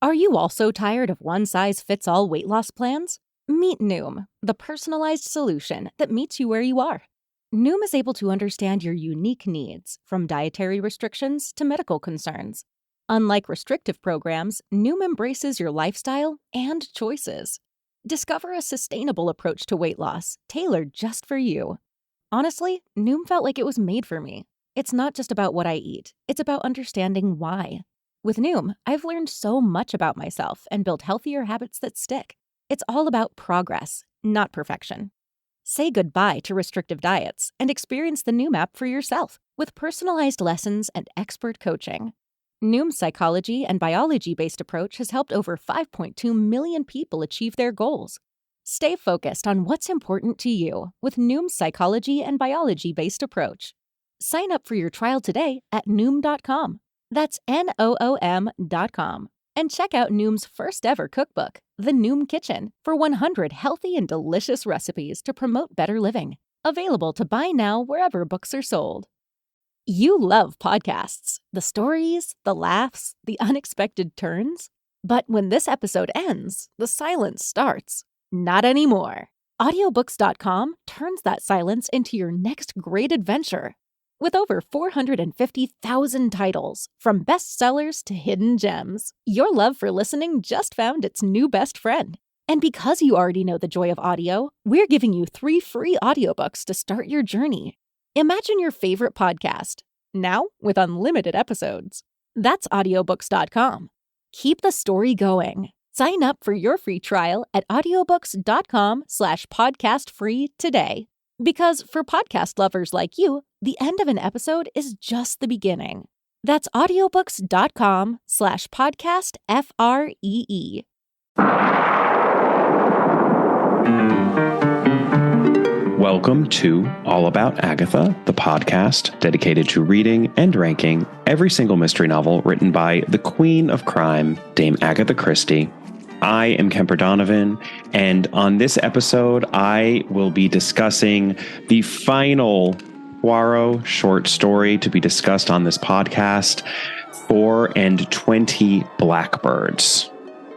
Are you also tired of one-size-fits-all weight loss plans? Meet Noom, the personalized solution that meets you where you are. Noom is able to understand your unique needs, from dietary restrictions to medical concerns. Unlike restrictive programs, Noom embraces your lifestyle and choices. Discover a sustainable approach to weight loss, tailored just for you. Honestly, Noom felt like it was made for me. It's not just about what I eat, it's about understanding why. With Noom, I've learned so much about myself and built healthier habits that stick. It's all about progress, not perfection. Say goodbye to restrictive diets and experience the Noom app for yourself with personalized lessons and expert coaching. Noom's psychology and biology-based approach has helped over 5.2 million people achieve their goals. Stay focused on what's important to you with Noom's psychology and biology-based approach. Sign up for your trial today at Noom.com. That's Noom.com. And check out Noom's first ever cookbook, The Noom Kitchen, for 100 healthy and delicious recipes to promote better living. Available to buy now wherever books are sold. You love podcasts, the stories, the laughs, the unexpected turns. But when this episode ends, the silence starts. Not anymore. Audiobooks.com turns that silence into your next great adventure. With over 450,000 titles, from bestsellers to hidden gems, your love for listening just found its new best friend. And because you already know the joy of audio, we're giving you 3 free audiobooks to start your journey. Imagine your favorite podcast, now with unlimited episodes. That's audiobooks.com. Keep the story going. Sign up for your free trial at audiobooks.com/podcastfree today. Because for podcast lovers like you, the end of an episode is just the beginning. That's audiobooks.com/podcastfree. Welcome to All About Agatha, the podcast dedicated to reading and ranking every single mystery novel written by the Queen of Crime, Dame Agatha Christie. I am Kemper Donovan, and on this episode, I will be discussing the final Poirot short story to be discussed on this podcast, 4 and 20 Blackbirds.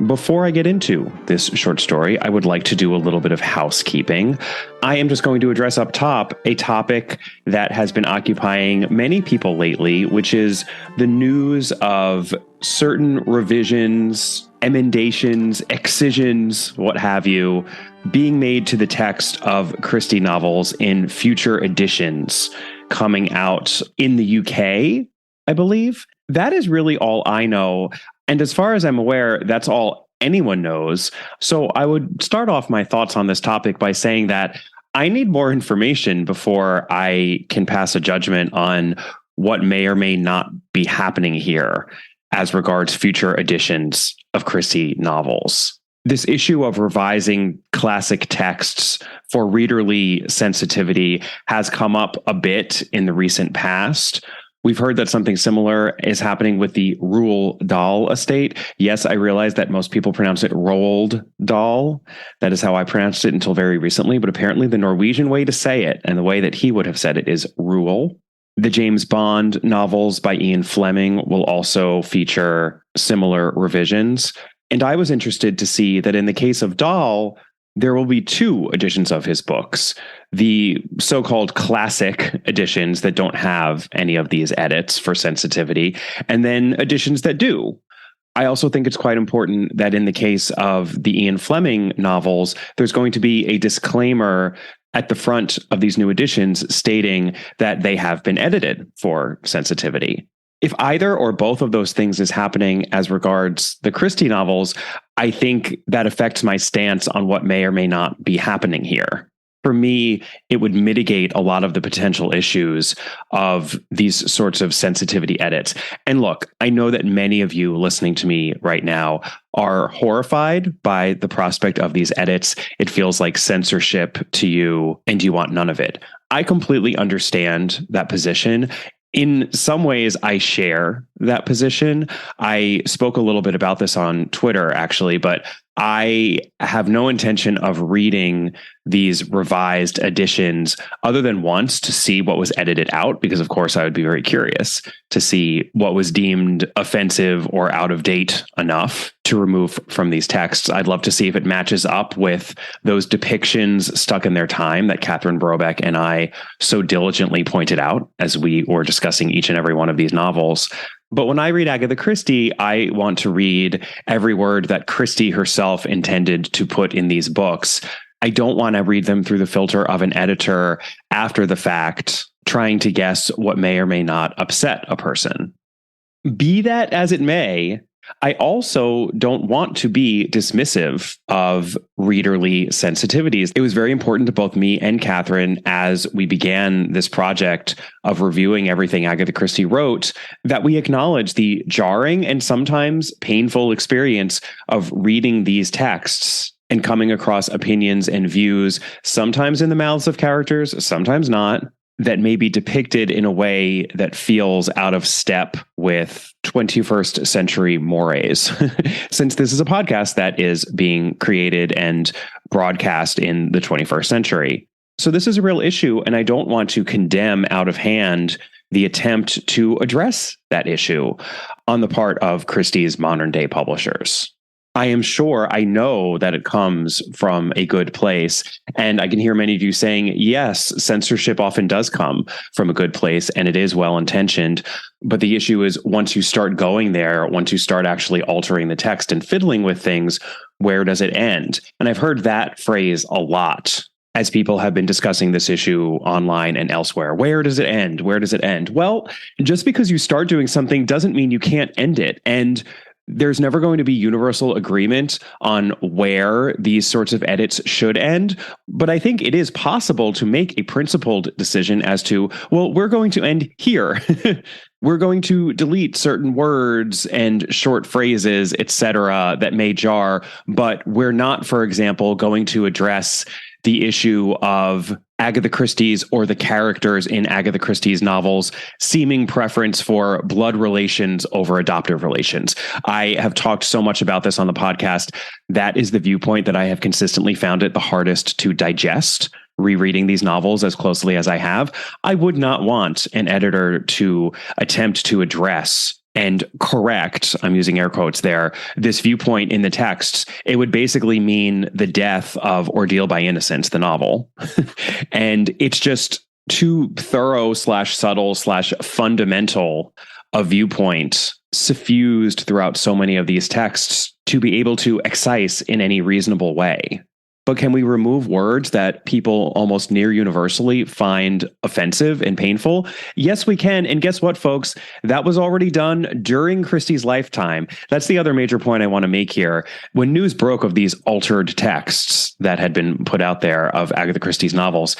Before I get into this short story, I would like to do a little bit of housekeeping. I am just going to address up top a topic that has been occupying many people lately, which is the news of certain revisions, emendations, excisions, what have you, being made to the text of Christie novels in future editions coming out in the UK, I believe. That is really all I know. And as far as I'm aware, that's all anyone knows. So I would start off my thoughts on this topic by saying that I need more information before I can pass a judgment on what may or may not be happening here as regards future editions of Christie novels. This issue of revising classic texts for readerly sensitivity has come up a bit in the recent past. We've heard that something similar is happening with the Roald Dahl estate. Yes, I realize that most people pronounce it Roald Dahl. That is how I pronounced it until very recently, but apparently the Norwegian way to say it and the way that he would have said it is Rule. The James Bond novels by Ian Fleming will also feature similar revisions. And I was interested to see that in the case of Dahl, there will be 2 editions of his books. The so-called classic editions that don't have any of these edits for sensitivity, and then editions that do. I also think it's quite important that in the case of the Ian Fleming novels, there's going to be a disclaimer at the front of these new editions stating that they have been edited for sensitivity. If either or both of those things is happening as regards the Christie novels, I think that affects my stance on what may or may not be happening here. For me, it would mitigate a lot of the potential issues of these sorts of sensitivity edits. And look, I know that many of you listening to me right now are horrified by the prospect of these edits. It feels like censorship to you, and you want none of it. I completely understand that position. In some ways, I share that position. I spoke a little bit about this on Twitter, actually, but I have no intention of reading these revised editions other than once to see what was edited out, because of course I would be very curious to see what was deemed offensive or out of date enough to remove from these texts. I'd love to see if it matches up with those depictions stuck in their time that Catherine Brobeck and I so diligently pointed out as we were discussing each and every one of these novels. But when I read Agatha Christie, I want to read every word that Christie herself intended to put in these books. I don't want to read them through the filter of an editor after the fact, trying to guess what may or may not upset a person. Be that as it may, I also don't want to be dismissive of readerly sensitivities. It was very important to both me and Catherine as we began this project of reviewing everything Agatha Christie wrote, that we acknowledge the jarring and sometimes painful experience of reading these texts and coming across opinions and views, sometimes in the mouths of characters, sometimes not, that may be depicted in a way that feels out of step with 21st century mores. Since this is a podcast that is being created and broadcast in the 21st century. So this is a real issue, and I don't want to condemn out of hand the attempt to address that issue on the part of Christie's modern day publishers. I am sure, I know that it comes from a good place. And I can hear many of you saying, yes, censorship often does come from a good place and it is well-intentioned. But the issue is once you start going there, once you start actually altering the text and fiddling with things, where does it end? And I've heard that phrase a lot as people have been discussing this issue online and elsewhere. Where does it end? Where does it end? Well, just because you start doing something doesn't mean you can't end it. And there's never going to be universal agreement on where these sorts of edits should end. But I think it is possible to make a principled decision as to, well, we're going to end here. We're going to delete certain words and short phrases, etc., that may jar, but we're not, for example, going to address the issue of Agatha Christie's or the characters in Agatha Christie's novels seeming preference for blood relations over adoptive relations. I have talked so much about this on the podcast. That is the viewpoint that I have consistently found it the hardest to digest. Rereading these novels as closely as I have, I would not want an editor to attempt to address and correct, I'm using air quotes there, this viewpoint in the texts. It would basically mean the death of Ordeal by Innocence, the novel. And it's just too thorough / subtle / fundamental a viewpoint suffused throughout so many of these texts to be able to excise in any reasonable way. But can we remove words that people almost near universally find offensive and painful? Yes, we can. And guess what, folks? That was already done during Christie's lifetime. That's the other major point I want to make here. When news broke of these altered texts that had been put out there of Agatha Christie's novels,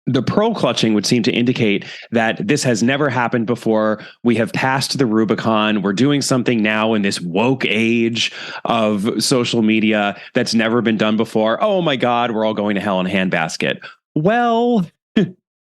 the pearl clutching would seem to indicate that this has never happened before. We have passed the Rubicon. We're doing something now in this woke age of social media that's never been done before. Oh my God, we're all going to hell in a handbasket. Well,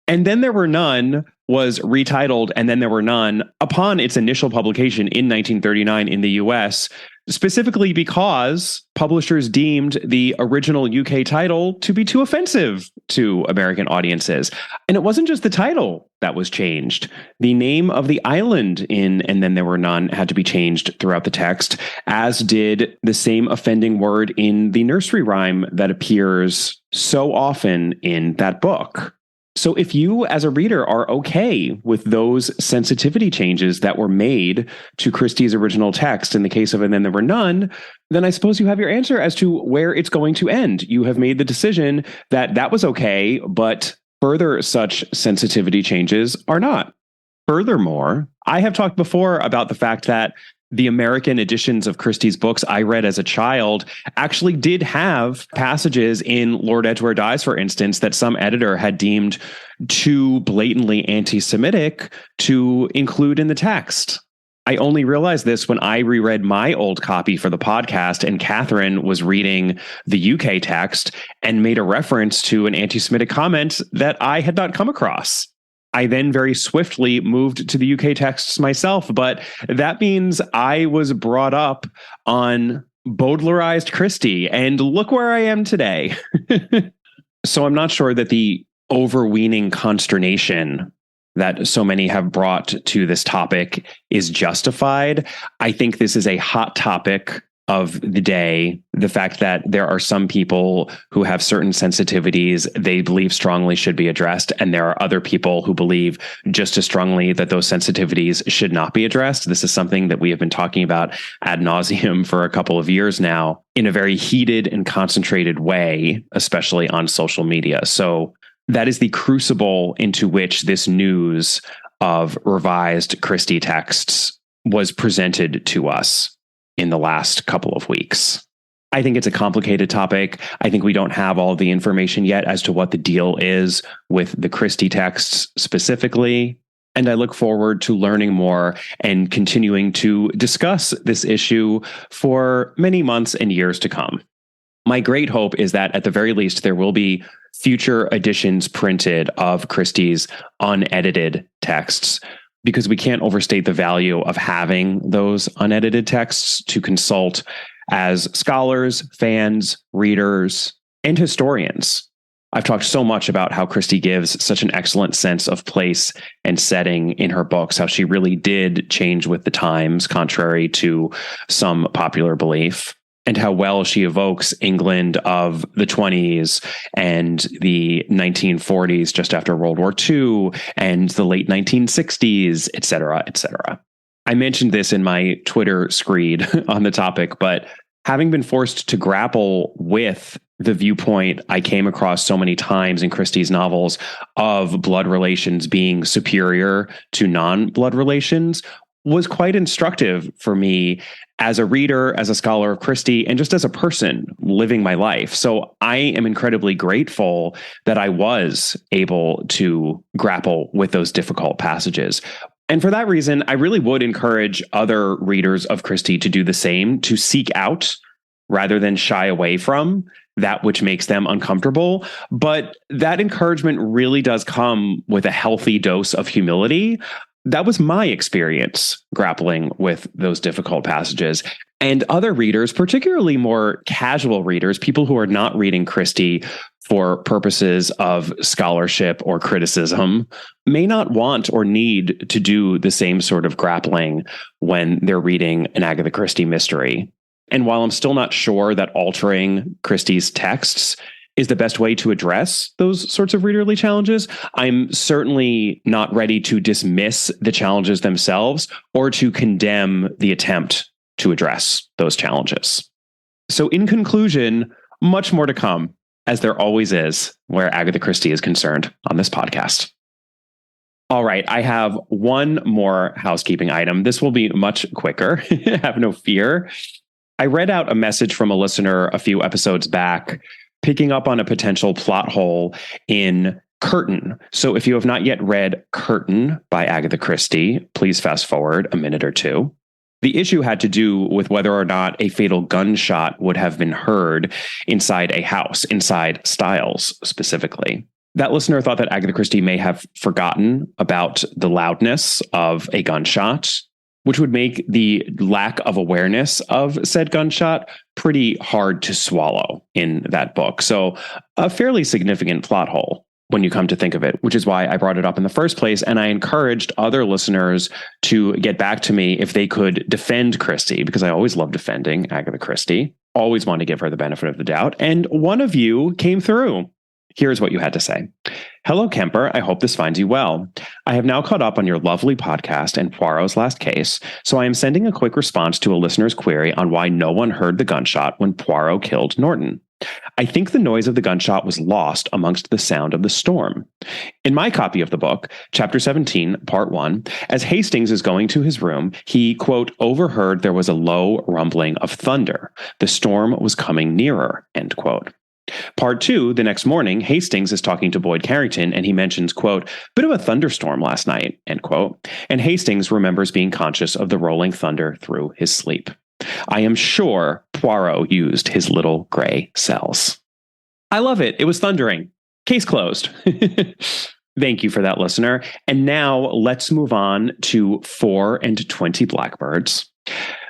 And Then There Were None was retitled And Then There Were None upon its initial publication in 1939 in the US, specifically because publishers deemed the original UK title to be too offensive to American audiences. And it wasn't just the title that was changed. The name of the island in And Then There Were None had to be changed throughout the text, as did the same offending word in the nursery rhyme that appears so often in that book. So if you as a reader are okay with those sensitivity changes that were made to Christie's original text in the case of And Then There Were None, then I suppose you have your answer as to where it's going to end. You have made the decision that that was okay, but further such sensitivity changes are not. Furthermore, I have talked before about the fact that the American editions of Christie's books I read as a child actually did have passages in Lord Edgware Dies, for instance, that some editor had deemed too blatantly anti-Semitic to include in the text. I only realized this when I reread my old copy for the podcast and Catherine was reading the UK text and made a reference to an anti-Semitic comment that I had not come across. I then very swiftly moved to the UK texts myself, but that means I was brought up on Baudelaireized Christie, and look where I am today. So I'm not sure that the overweening consternation that so many have brought to this topic is justified. I think this is a hot topic of the day. The fact that there are some people who have certain sensitivities they believe strongly should be addressed, and there are other people who believe just as strongly that those sensitivities should not be addressed. This is something that we have been talking about ad nauseum for a couple of years now in a very heated and concentrated way, especially on social media. So that is the crucible into which this news of revised Christie texts was presented to us in the last couple of weeks. I think it's a complicated topic. I think we don't have all the information yet as to what the deal is with the Christie texts specifically. And I look forward to learning more and continuing to discuss this issue for many months and years to come. My great hope is that at the very least, there will be future editions printed of Christie's unedited texts, because we can't overstate the value of having those unedited texts to consult as scholars, fans, readers, and historians. I've talked so much about how Christie gives such an excellent sense of place and setting in her books, how she really did change with the times, contrary to some popular belief, and how well she evokes England of the 20s and the 1940s, just after World War II, and the late 1960s, et cetera, et cetera. I mentioned this in my Twitter screed on the topic, but having been forced to grapple with the viewpoint I came across so many times in Christie's novels of blood relations being superior to non-blood relations was quite instructive for me as a reader, as a scholar of Christie, and just as a person living my life. So I am incredibly grateful that I was able to grapple with those difficult passages. And for that reason, I really would encourage other readers of Christie to do the same, to seek out rather than shy away from that which makes them uncomfortable. But that encouragement really does come with a healthy dose of humility. That was my experience grappling with those difficult passages. And other readers, particularly more casual readers, people who are not reading Christie for purposes of scholarship or criticism, may not want or need to do the same sort of grappling when they're reading an Agatha Christie mystery. And while I'm still not sure that altering Christie's texts is the best way to address those sorts of readerly challenges, I'm certainly not ready to dismiss the challenges themselves or to condemn the attempt to address those challenges. So in conclusion, much more to come, as there always is where Agatha Christie is concerned on this podcast. All right, I have one more housekeeping item. This will be much quicker. Have no fear. I read out a message from a listener a few episodes back, picking up on a potential plot hole in Curtain. So if you have not yet read Curtain by Agatha Christie, please fast forward a minute or two. The issue had to do with whether or not a fatal gunshot would have been heard inside a house, inside Styles specifically. That listener thought that Agatha Christie may have forgotten about the loudness of a gunshot, which would make the lack of awareness of said gunshot pretty hard to swallow in that book. So a fairly significant plot hole when you come to think of it, which is why I brought it up in the first place. And I encouraged other listeners to get back to me if they could defend Christie, because I always love defending Agatha Christie, always want to give her the benefit of the doubt. And one of you came through. Here's what you had to say. Hello, Kemper. I hope this finds you well. I have now caught up on your lovely podcast and Poirot's last case, so I am sending a quick response to a listener's query on why no one heard the gunshot when Poirot killed Norton. I think the noise of the gunshot was lost amongst the sound of the storm. In my copy of the book, Chapter 17, Part 1, as Hastings is going to his room, he, quote, overheard there was a low rumbling of thunder. The storm was coming nearer, end quote. Part 2, the next morning, Hastings is talking to Boyd Carrington and he mentions, quote, bit of a thunderstorm last night, end quote. And Hastings remembers being conscious of the rolling thunder through his sleep. I am sure Poirot used his little gray cells. I love it. It was thundering. Case closed. Thank you for that, listener. And now let's move on to 4 and 20 Blackbirds.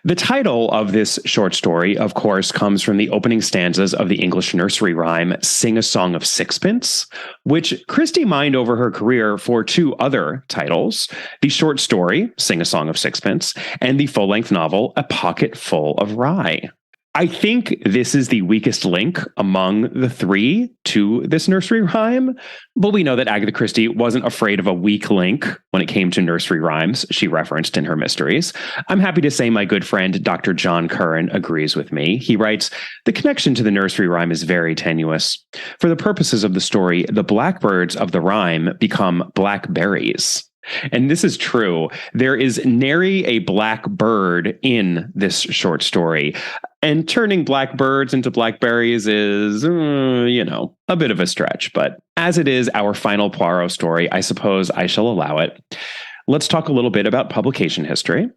The title of this short story, of course, comes from the opening stanzas of the English nursery rhyme Sing a Song of Sixpence, which Christie mined over her career for 2 other titles, the short story Sing a Song of Sixpence and the full-length novel A Pocket Full of Rye. I think this is the weakest link among the 3 to this nursery rhyme, but we know that Agatha Christie wasn't afraid of a weak link when it came to nursery rhymes she referenced in her mysteries. I'm happy to say my good friend Dr. John Curran agrees with me. He writes, "The connection to the nursery rhyme is very tenuous. For the purposes of the story, the blackbirds of the rhyme become blackberries." And this is true. There is nary a black bird in this short story. And turning blackbirds into blackberries is, a bit of a stretch. But as it is our final Poirot story, I suppose I shall allow it. Let's talk a little bit about publication history.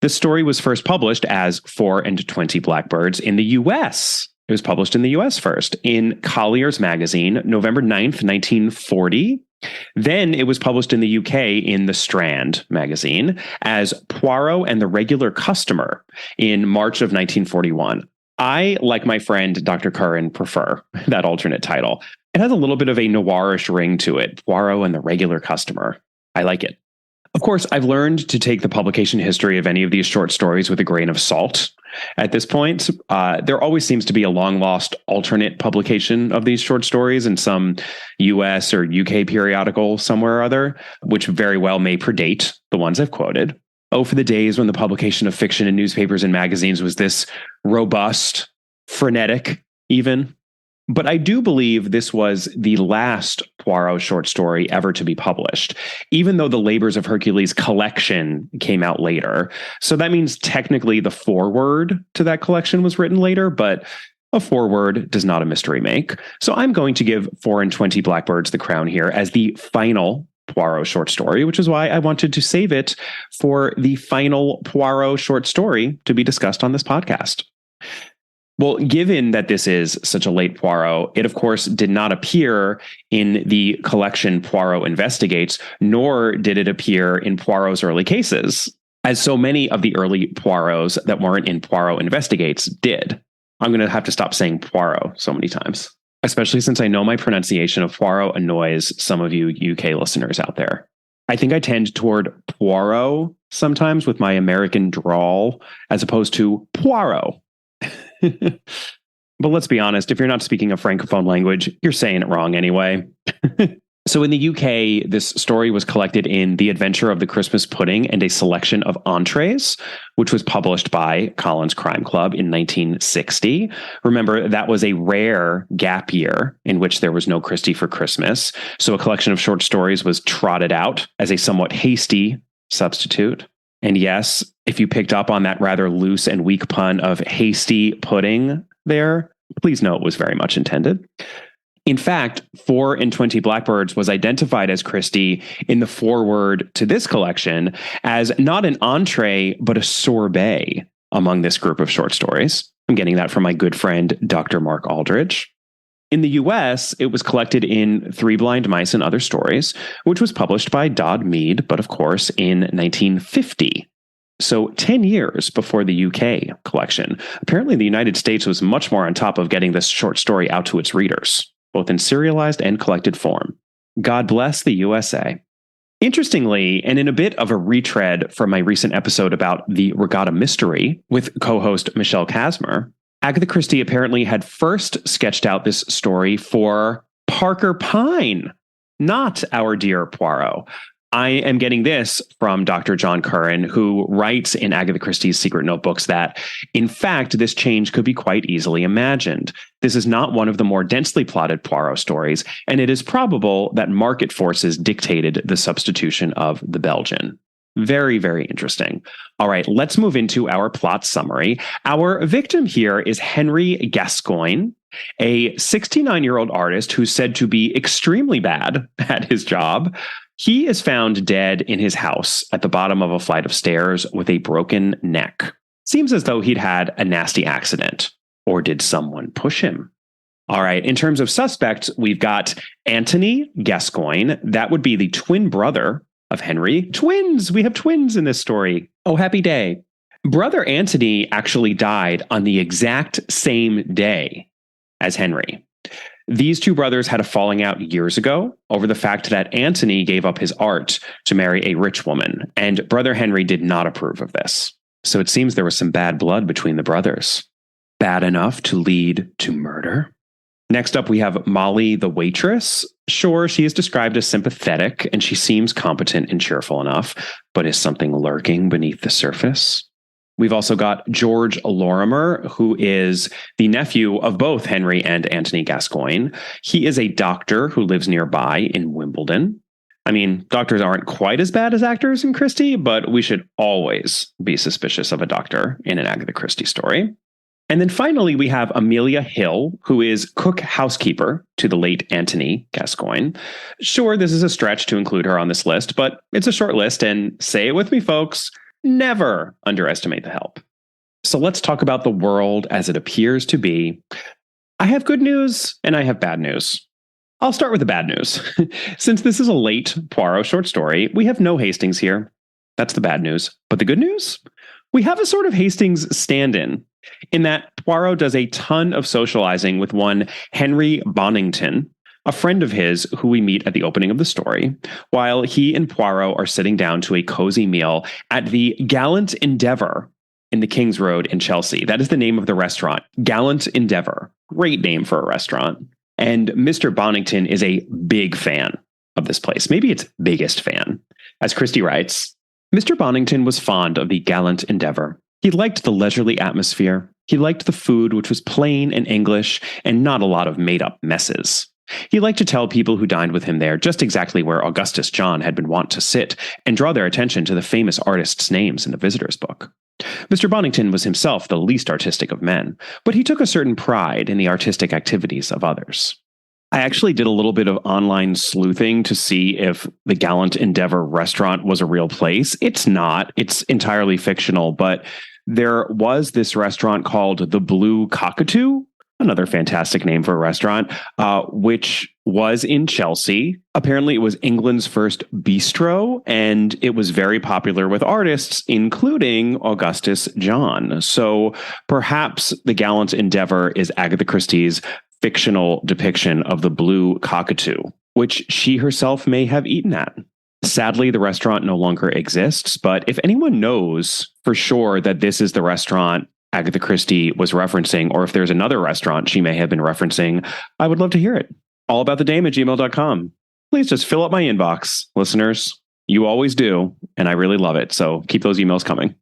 The story was first published as 4 and 20 Blackbirds in the U.S. It was published in the U.S. first in Collier's Magazine, November 9th, 1940. Then it was published in the UK in The Strand magazine as Poirot and the Regular Customer in March of 1941. I, like my friend Dr. Curran, prefer that alternate title. It has a little bit of a noirish ring to it, Poirot and the Regular Customer. I like it. Of course, I've learned to take the publication history of any of these short stories with a grain of salt. At this point, there always seems to be a long-lost alternate publication of these short stories in some US or UK periodical somewhere or other, which very well may predate the ones I've quoted. Oh, for the days when the publication of fiction in newspapers and magazines was this robust, frenetic, even. But I do believe this was the last Poirot short story ever to be published, even though the Labors of Hercules collection came out later. So that means technically the foreword to that collection was written later, but a foreword does not a mystery make. So I'm going to give 4 and 20 Blackbirds the crown here as the final Poirot short story, which is why I wanted to save it for the final Poirot short story to be discussed on this podcast. Well, given that this is such a late Poirot, it of course did not appear in the collection Poirot Investigates, nor did it appear in Poirot's early cases, as so many of the early Poirots that weren't in Poirot Investigates did. I'm going to have to stop saying Poirot so many times, especially since I know my pronunciation of Poirot annoys some of you UK listeners out there. I think I tend toward Poirot sometimes with my American drawl, as opposed to Poirot. But let's be honest, if you're not speaking a Francophone language, you're saying it wrong anyway. So in the UK, this story was collected in The Adventure of the Christmas Pudding and a Selection of Entrees, which was published by Collins Crime Club in 1960. Remember, that was a rare gap year in which there was no Christie for Christmas. So a collection of short stories was trotted out as a somewhat hasty substitute. And yes, if you picked up on that rather loose and weak pun of hasty pudding there, please know it was very much intended. In fact, 4 and 20 Blackbirds was identified as Christie in the foreword to this collection as not an entree, but a sorbet among this group of short stories. I'm getting that from my good friend, Dr. Mark Aldridge. In the US, it was collected in Three Blind Mice and Other Stories, which was published by Dodd Mead, but of course in 1950. So 10 years before the UK collection. Apparently the United States was much more on top of getting this short story out to its readers, both in serialized and collected form. God bless the USA. Interestingly, and in a bit of a retread from my recent episode about the Regatta Mystery with co-host Michelle Kasmer, Agatha Christie apparently had first sketched out this story for Parker Pyne, not our dear Poirot. I am getting this from Dr. John Curran, who writes in Agatha Christie's secret notebooks that, in fact, this change could be quite easily imagined. This is not one of the more densely plotted Poirot stories, and it is probable that market forces dictated the substitution of the Belgian. Very, very interesting. All right, let's move into our plot summary. Our victim here is Henry Gascoigne, a 69-year-old artist who's said to be extremely bad at his job. He is found dead in his house at the bottom of a flight of stairs with a broken neck. Seems as though he'd had a nasty accident. Or did someone push him? All right. In terms of suspects, we've got Antony Gascoigne. That would be the twin brother of Henry. Twins! We have twins in this story. Oh, happy day. Brother Antony actually died on the exact same day as Henry. These two brothers had a falling out years ago over the fact that Antony gave up his art to marry a rich woman, and brother Henry did not approve of this. So it seems there was some bad blood between the brothers. Bad enough to lead to murder? Next up, we have Molly the waitress. Sure, she is described as sympathetic, and she seems competent and cheerful enough, but is something lurking beneath the surface? We've also got George Lorimer, who is the nephew of both Henry and Antony Gascoigne. He is a doctor who lives nearby in Wimbledon. I mean, doctors aren't quite as bad as actors in Christie, but we should always be suspicious of a doctor in an Agatha Christie story. And then finally, we have Amelia Hill, who is cook housekeeper to the late Antony Gascoigne. Sure, this is a stretch to include her on this list, but it's a short list, and say it with me, folks, never underestimate the help. So let's talk about the world as it appears to be. I have good news and I have bad news. I'll start with the bad news. Since this is a late Poirot short story, we have no Hastings here. That's the bad news. But the good news? We have a sort of Hastings stand-in that Poirot does a ton of socializing with one Henry Bonington, a friend of his who we meet at the opening of the story, while he and Poirot are sitting down to a cozy meal at the Gallant Endeavour in the King's Road in Chelsea. That is the name of the restaurant. Gallant Endeavour. Great name for a restaurant. And Mr. Bonington is a big fan of this place. Maybe its biggest fan. As Christie writes, Mr. Bonington was fond of the Gallant Endeavour. He liked the leisurely atmosphere. He liked the food, which was plain and English and not a lot of made-up messes. He liked to tell people who dined with him there just exactly where Augustus John had been wont to sit and draw their attention to the famous artists' names in the visitor's book. Mr. Bonington was himself the least artistic of men, but he took a certain pride in the artistic activities of others. I actually did a little bit of online sleuthing to see if the Gallant Endeavour restaurant was a real place. It's not. It's entirely fictional, but there was this restaurant called the Blue Cockatoo, another fantastic name for a restaurant, which was in Chelsea. Apparently, it was England's first bistro, and it was very popular with artists, including Augustus John. So perhaps the Gallant Endeavour is Agatha Christie's fictional depiction of the Blue Cockatoo, which she herself may have eaten at. Sadly, the restaurant no longer exists, but if anyone knows for sure that this is the restaurant Agatha Christie was referencing, or if there's another restaurant she may have been referencing, I would love to hear it. allaboutthedame@gmail.com. Please just fill up my inbox, listeners. You always do, and I really love it, so keep those emails coming.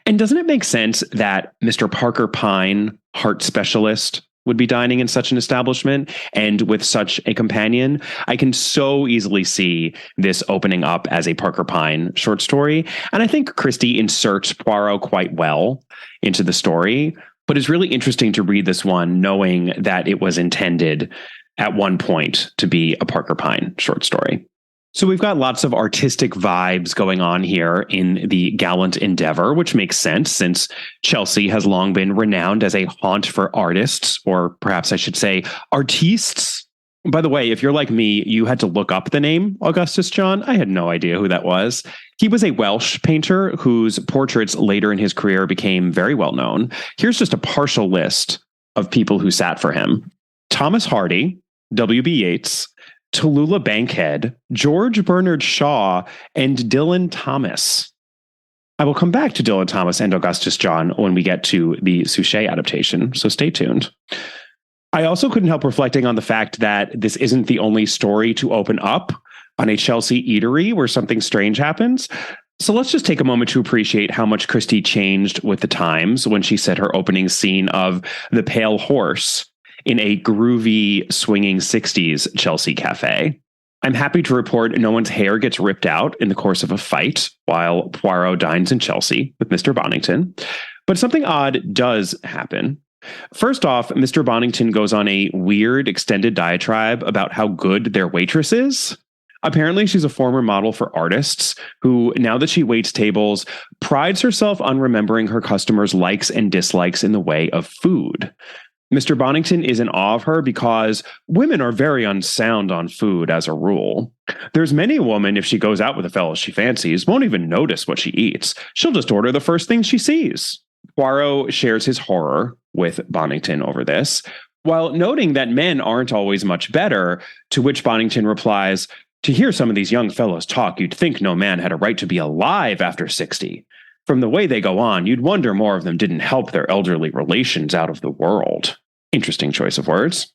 And doesn't it make sense that Mr. Parker Pine, heart specialist, would be dining in such an establishment and with such a companion? I can so easily see this opening up as a Parker Pine short story. And I think Christie inserts Poirot quite well into the story, but it's really interesting to read this one knowing that it was intended at one point to be a Parker Pine short story. So we've got lots of artistic vibes going on here in the Gallant Endeavour, which makes sense since Chelsea has long been renowned as a haunt for artists, or perhaps I should say artistes. By the way, if you're like me, you had to look up the name Augustus John. I had no idea who that was. He was a Welsh painter whose portraits later in his career became very well known. Here's just a partial list of people who sat for him. Thomas Hardy, W.B. Yeats, Tallulah Bankhead, George Bernard Shaw, and Dylan Thomas. I will come back to Dylan Thomas and Augustus John when we get to the Suchet adaptation, so stay tuned. I also couldn't help reflecting on the fact that this isn't the only story to open up on a Chelsea eatery where something strange happens. So let's just take a moment to appreciate how much Christie changed with the times when she set her opening scene of The Pale Horse in a groovy, swinging 60s Chelsea cafe. I'm happy to report no one's hair gets ripped out in the course of a fight while Poirot dines in Chelsea with Mr. Bonington. But something odd does happen. First off, Mr. Bonington goes on a weird extended diatribe about how good their waitress is. Apparently, she's a former model for artists who, now that she waits tables, prides herself on remembering her customers' likes and dislikes in the way of food. Mr. Bonington is in awe of her because women are very unsound on food as a rule. There's many a woman, if she goes out with a fellow she fancies, won't even notice what she eats. She'll just order the first thing she sees. Poirot shares his horror with Bonington over this, while noting that men aren't always much better, to which Bonington replies, "To hear some of these young fellows talk, you'd think no man had a right to be alive after 60. From the way they go on, you'd wonder more of them didn't help their elderly relations out of the world." Interesting choice of words.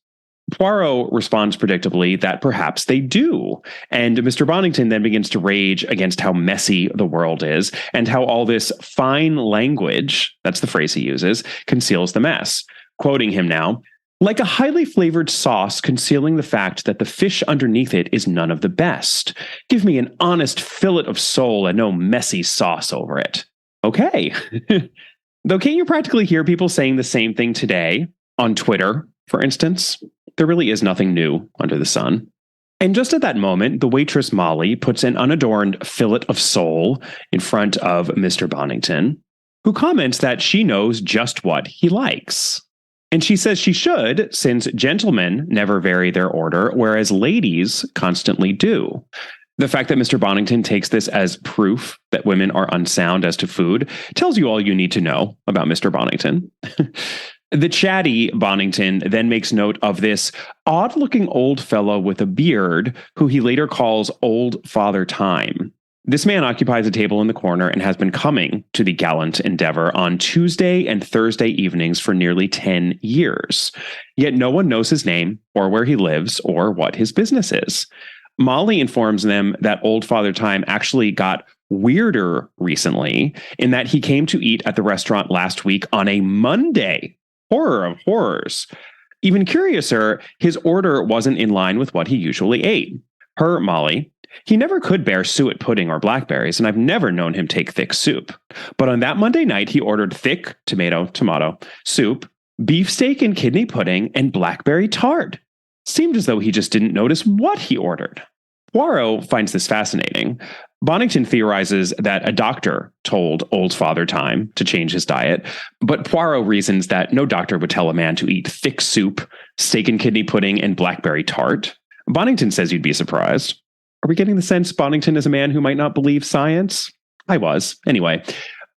Poirot responds predictably that perhaps they do, and Mr. Bonington then begins to rage against how messy the world is and how all this fine language, that's the phrase he uses, conceals the mess. Quoting him now, "Like a highly flavored sauce concealing the fact that the fish underneath it is none of the best. Give me an honest fillet of sole and no messy sauce over it." Okay. Though can't you practically hear people saying the same thing today? On Twitter, for instance, there really is nothing new under the sun. And just at that moment, the waitress Molly puts an unadorned fillet of sole in front of Mr. Bonington, who comments that she knows just what he likes. And she says she should, since gentlemen never vary their order, whereas ladies constantly do. The fact that Mr. Bonington takes this as proof that women are unsound as to food tells you all you need to know about Mr. Bonington. The chatty Bonington then makes note of this odd-looking old fellow with a beard who he later calls Old Father Time. This man occupies a table in the corner and has been coming to the gallant endeavor on Tuesday and Thursday evenings for nearly 10 years. Yet no one knows his name or where he lives or what his business is. Molly informs them that Old Father Time actually got weirder recently in that he came to eat at the restaurant last week on a Monday. Horror of horrors. Even curiouser, his order wasn't in line with what he usually ate. Per Molly, he never could bear suet pudding or blackberries, and I've never known him take thick soup. But on that Monday night, he ordered thick tomato soup, beefsteak and kidney pudding, and blackberry tart. Seemed as though he just didn't notice what he ordered. Poirot finds this fascinating. Bonington theorizes that a doctor told Old Father Time to change his diet, but Poirot reasons that no doctor would tell a man to eat thick soup, steak and kidney pudding, and blackberry tart. Bonington says you'd be surprised. Are we getting the sense Bonington is a man who might not believe science? I was. Anyway,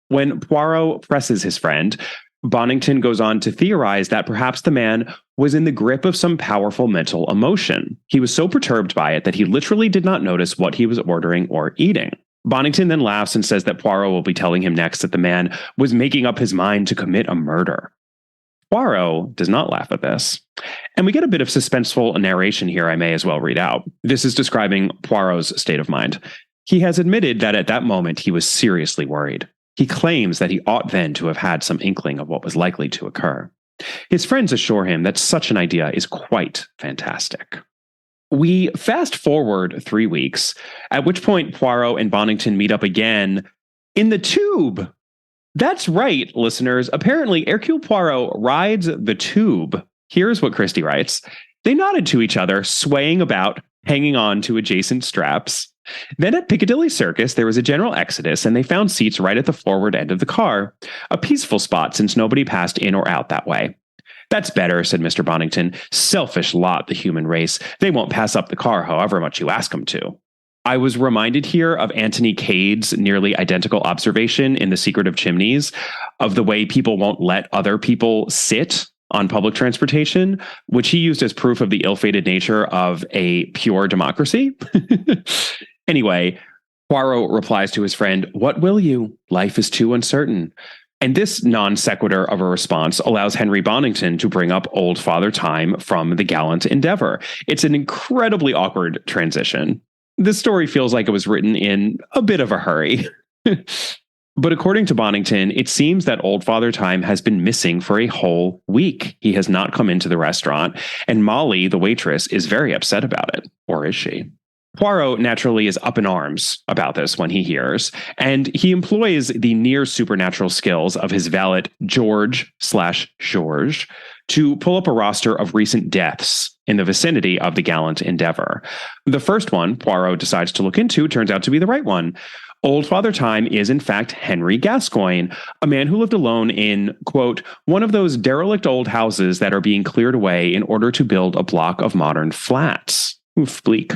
when Poirot presses his friend, Bonington goes on to theorize that perhaps the man was in the grip of some powerful mental emotion. He was so perturbed by it that he literally did not notice what he was ordering or eating. Bonington then laughs and says that Poirot will be telling him next that the man was making up his mind to commit a murder. Poirot does not laugh at this. And we get a bit of suspenseful narration here I may as well read out. This is describing Poirot's state of mind. He has admitted that at that moment he was seriously worried. He claims that he ought then to have had some inkling of what was likely to occur. His friends assure him that such an idea is quite fantastic. We fast forward 3 weeks, at which point Poirot and Bonington meet up again in the tube. That's right, listeners. Apparently, Hercule Poirot rides the tube. Here's what Christie writes. They nodded to each other, swaying about, hanging on to adjacent straps. Then at Piccadilly Circus, there was a general exodus, and they found seats right at the forward end of the car. A peaceful spot, since nobody passed in or out that way. That's better, said Mr. Bonington. Selfish lot, the human race. They won't pass up the car however much you ask them to. I was reminded here of Anthony Cade's nearly identical observation in The Secret of Chimneys of the way people won't let other people sit on public transportation, which he used as proof of the ill-fated nature of a pure democracy. Anyway, Poirot replies to his friend, "What will you? Life is too uncertain." And this non sequitur of a response allows Henry Bonington to bring up Old Father Time from The Gallant Endeavor. It's an incredibly awkward transition. This story feels like it was written in a bit of a hurry. But according to Bonington, it seems that Old Father Time has been missing for a whole week. He has not come into the restaurant, and Molly, the waitress, is very upset about it. Or is she? Poirot naturally is up in arms about this when he hears, and he employs the near supernatural skills of his valet George/George to pull up a roster of recent deaths in the vicinity of the gallant Endeavour. The first one Poirot decides to look into turns out to be the right one. Old Father Time is, in fact, Henry Gascoigne, a man who lived alone in, quote, one of those derelict old houses that are being cleared away in order to build a block of modern flats. Oof, bleak.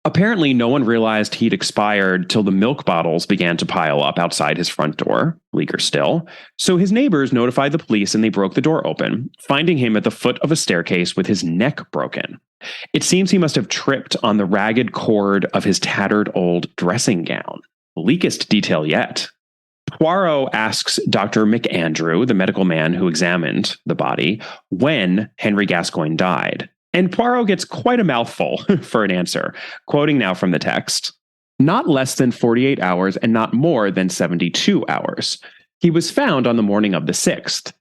Apparently, no one realized he'd expired till the milk bottles began to pile up outside his front door, bleaker still. So his neighbors notified the police and they broke the door open, finding him at the foot of a staircase with his neck broken. It seems he must have tripped on the ragged cord of his tattered old dressing gown. Bleakest detail yet. Poirot asks Dr. McAndrew, the medical man who examined the body, when Henry Gascoigne died. And Poirot gets quite a mouthful for an answer, quoting now from the text. Not less than 48 hours and not more than 72 hours. He was found on the morning of the 6th.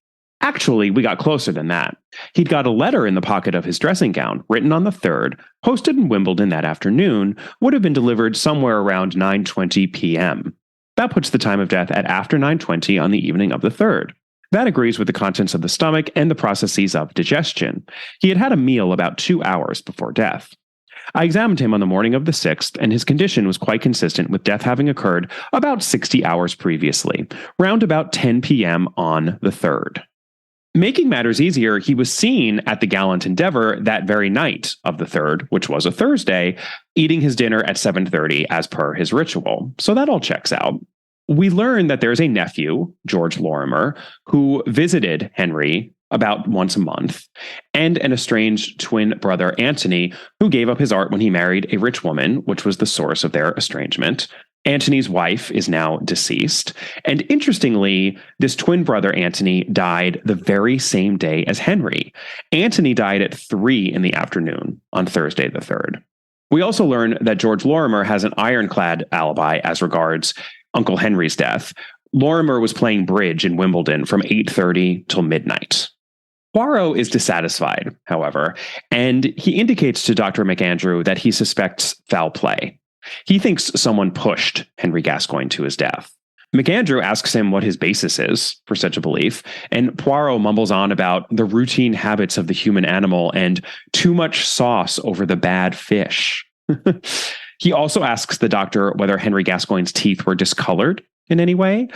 Actually, we got closer than that. He'd got a letter in the pocket of his dressing gown, written on the 3rd, posted in Wimbledon that afternoon, would have been delivered somewhere around 9:20 p.m. That puts the time of death at after 9:20 on the evening of the 3rd. That agrees with the contents of the stomach and the processes of digestion. He had had a meal about 2 hours before death. I examined him on the morning of the 6th, and his condition was quite consistent with death having occurred about 60 hours previously, round about 10 p.m. on the 3rd. Making matters easier, he was seen at the Gallant Endeavour that very night of the 3rd, which was a Thursday, eating his dinner at 7:30 as per his ritual. So that all checks out. We learn that there's a nephew, George Lorimer, who visited Henry about once a month, and an estranged twin brother, Antony, who gave up his art when he married a rich woman, which was the source of their estrangement. Antony's wife is now deceased. And interestingly, this twin brother, Antony, died the very same day as Henry. Antony died at 3 in the afternoon on Thursday the 3rd. We also learn that George Lorimer has an ironclad alibi as regards Uncle Henry's death. Lorimer was playing bridge in Wimbledon from 8:30 till midnight. Poirot is dissatisfied, however, and he indicates to Dr. McAndrew that he suspects foul play. He thinks someone pushed Henry Gascoigne to his death. McAndrew asks him what his basis is for such a belief, and Poirot mumbles on about the routine habits of the human animal and too much sauce over the bad fish. He also asks the doctor whether Henry Gascoigne's teeth were discolored in any way,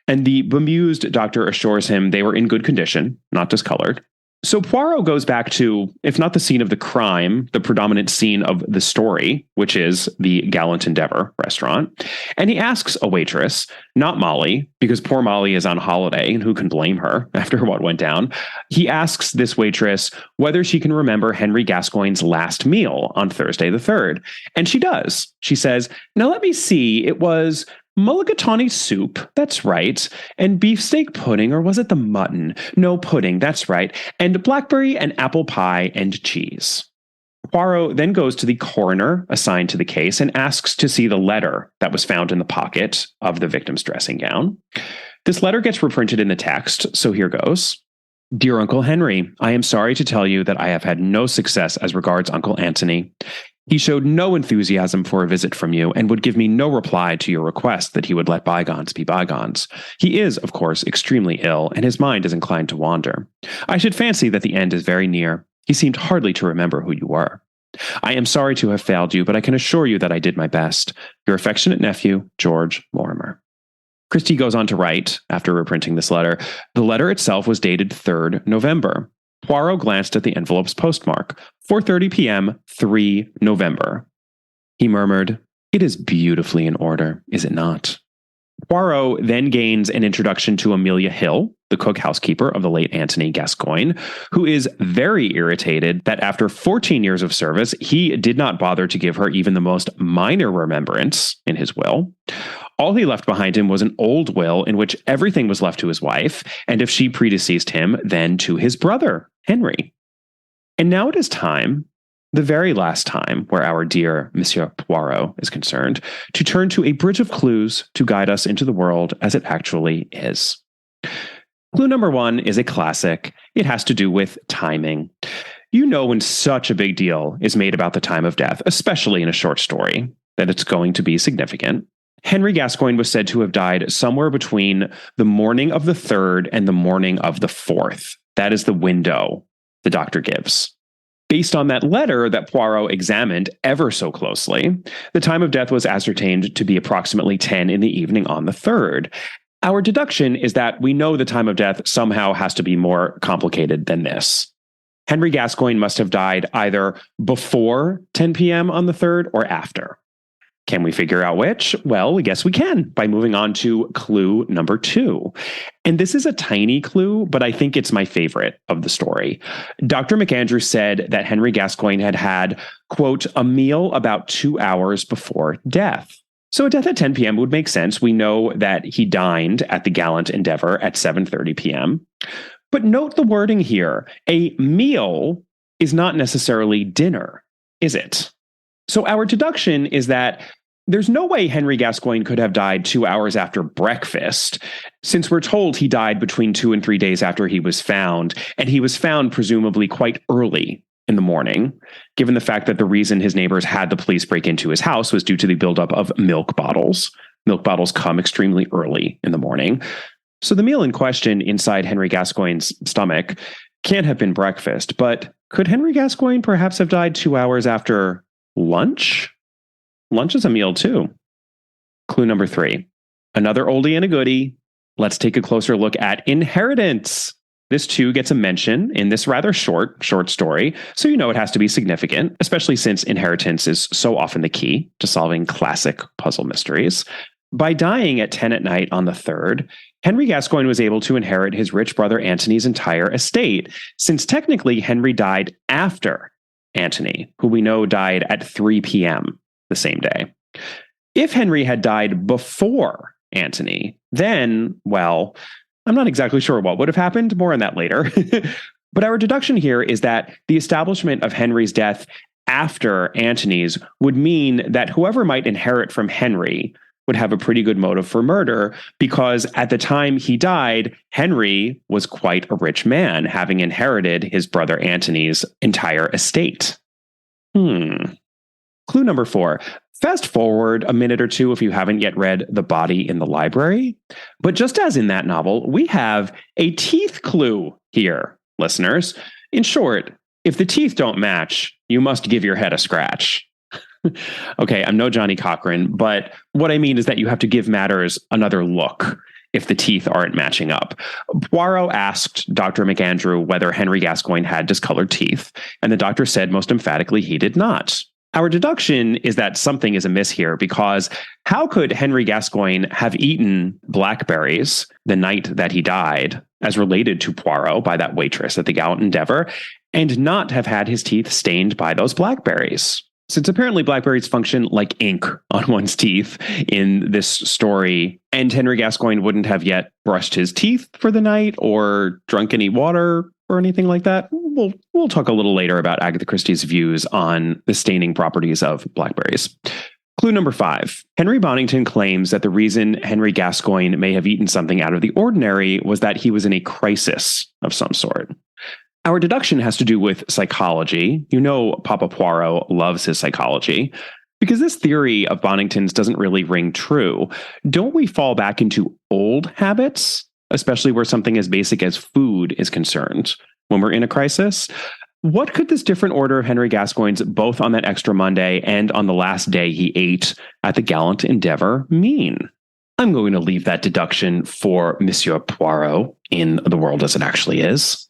and the bemused doctor assures him they were in good condition, not discolored. So Poirot goes back to, if not the scene of the crime, the predominant scene of the story, which is the Gallant Endeavour restaurant. And he asks a waitress, not Molly, because poor Molly is on holiday, and who can blame her after what went down? He asks this waitress whether she can remember Henry Gascoigne's last meal on Thursday the 3rd. And she does. She says, now let me see, it was mulligatawny soup, that's right, and beefsteak pudding, or was it the mutton? No, pudding, that's right, and blackberry and apple pie and cheese. Poirot then goes to the coroner assigned to the case and asks to see the letter that was found in the pocket of the victim's dressing gown. This letter gets reprinted in the text, so here goes. Dear Uncle Henry, I am sorry to tell you that I have had no success as regards Uncle Antony. He showed no enthusiasm for a visit from you and would give me no reply to your request that he would let bygones be bygones. He is, of course, extremely ill, and his mind is inclined to wander. I should fancy that the end is very near. He seemed hardly to remember who you were. I am sorry to have failed you, but I can assure you that I did my best. Your affectionate nephew, George Lorimer. Christie goes on to write, after reprinting this letter, the letter itself was dated 3rd November. Poirot glanced at the envelope's postmark, 4:30 p.m., 3 November. He murmured, it is beautifully in order, is it not? Poirot then gains an introduction to Amelia Hill, the cook housekeeper of the late Antony Gascoigne, who is very irritated that after 14 years of service, he did not bother to give her even the most minor remembrance in his will. All he left behind him was an old will in which everything was left to his wife, and if she predeceased him, then to his brother, Henry. And now it is time, the very last time where our dear Monsieur Poirot is concerned, to turn to a bridge of clues to guide us into the world as it actually is. Clue number 1 is a classic. It has to do with timing. You know when such a big deal is made about the time of death, especially in a short story, that it's going to be significant. Henry Gascoigne was said to have died somewhere between the morning of the 3rd and the morning of the 4th. That is the window the doctor gives. Based on that letter that Poirot examined ever so closely, the time of death was ascertained to be approximately 10 in the evening on the 3rd. Our deduction is that we know the time of death somehow has to be more complicated than this. Henry Gascoigne must have died either before 10 p.m. on the 3rd or after. Can we figure out which? Well, we guess we can by moving on to clue number 2. And this is a tiny clue, but I think it's my favorite of the story. Dr. McAndrew said that Henry Gascoigne had had, quote, a meal about 2 hours before death. So a death at 10 p.m. would make sense. We know that he dined at the Gallant Endeavour at 7:30 p.m. But note the wording here. A meal is not necessarily dinner, is it? So our deduction is that there's no way Henry Gascoigne could have died 2 hours after breakfast, since we're told he died between 2 and 3 days after he was found, and he was found presumably quite early in the morning, given the fact that the reason his neighbors had the police break into his house was due to the buildup of milk bottles. Milk bottles come extremely early in the morning. So the meal in question inside Henry Gascoigne's stomach can't have been breakfast, but could Henry Gascoigne perhaps have died 2 hours after lunch? Lunch is a meal too. Clue number 3. Another oldie and a goodie. Let's take a closer look at inheritance. This too gets a mention in this rather short story, so you know it has to be significant, especially since inheritance is so often the key to solving classic puzzle mysteries. By dying at 10 at night on the 3rd, Henry Gascoigne was able to inherit his rich brother Antony's entire estate, since technically Henry died after Antony, who we know died at 3 p.m. the same day. If Henry had died before Antony, then, well, I'm not exactly sure what would have happened. More on that later. But our deduction here is that the establishment of Henry's death after Antony's would mean that whoever might inherit from Henry would have a pretty good motive for murder, because at the time he died, Henry was quite a rich man, having inherited his brother Antony's entire estate. Clue number 4. Fast forward a minute or two if you haven't yet read The Body in the Library. But just as in that novel, we have a teeth clue here, listeners. In short, if the teeth don't match, you must give your head a scratch. Okay, I'm no Johnny Cochran, but what I mean is that you have to give matters another look if the teeth aren't matching up. Poirot asked Dr. McAndrew whether Henry Gascoigne had discolored teeth, and the doctor said most emphatically he did not. Our deduction is that something is amiss here, because how could Henry Gascoigne have eaten blackberries the night that he died, as related to Poirot by that waitress at the Gallant Endeavour, and not have had his teeth stained by those blackberries? Since apparently blackberries function like ink on one's teeth in this story, and Henry Gascoigne wouldn't have yet brushed his teeth for the night or drunk any water or anything like that. We'll talk a little later about Agatha Christie's views on the staining properties of blackberries. Clue number 5. Henry Bonington claims that the reason Henry Gascoigne may have eaten something out of the ordinary was that he was in a crisis of some sort. Our deduction has to do with psychology. You know, Papa Poirot loves his psychology. Because this theory of Bonington's doesn't really ring true, don't we fall back into old habits, especially where something as basic as food is concerned, when we're in a crisis? What could this different order of Henry Gascoigne's, both on that extra Monday and on the last day he ate at the Gallant Endeavour, mean? I'm going to leave that deduction for Monsieur Poirot in The World as It Actually Is.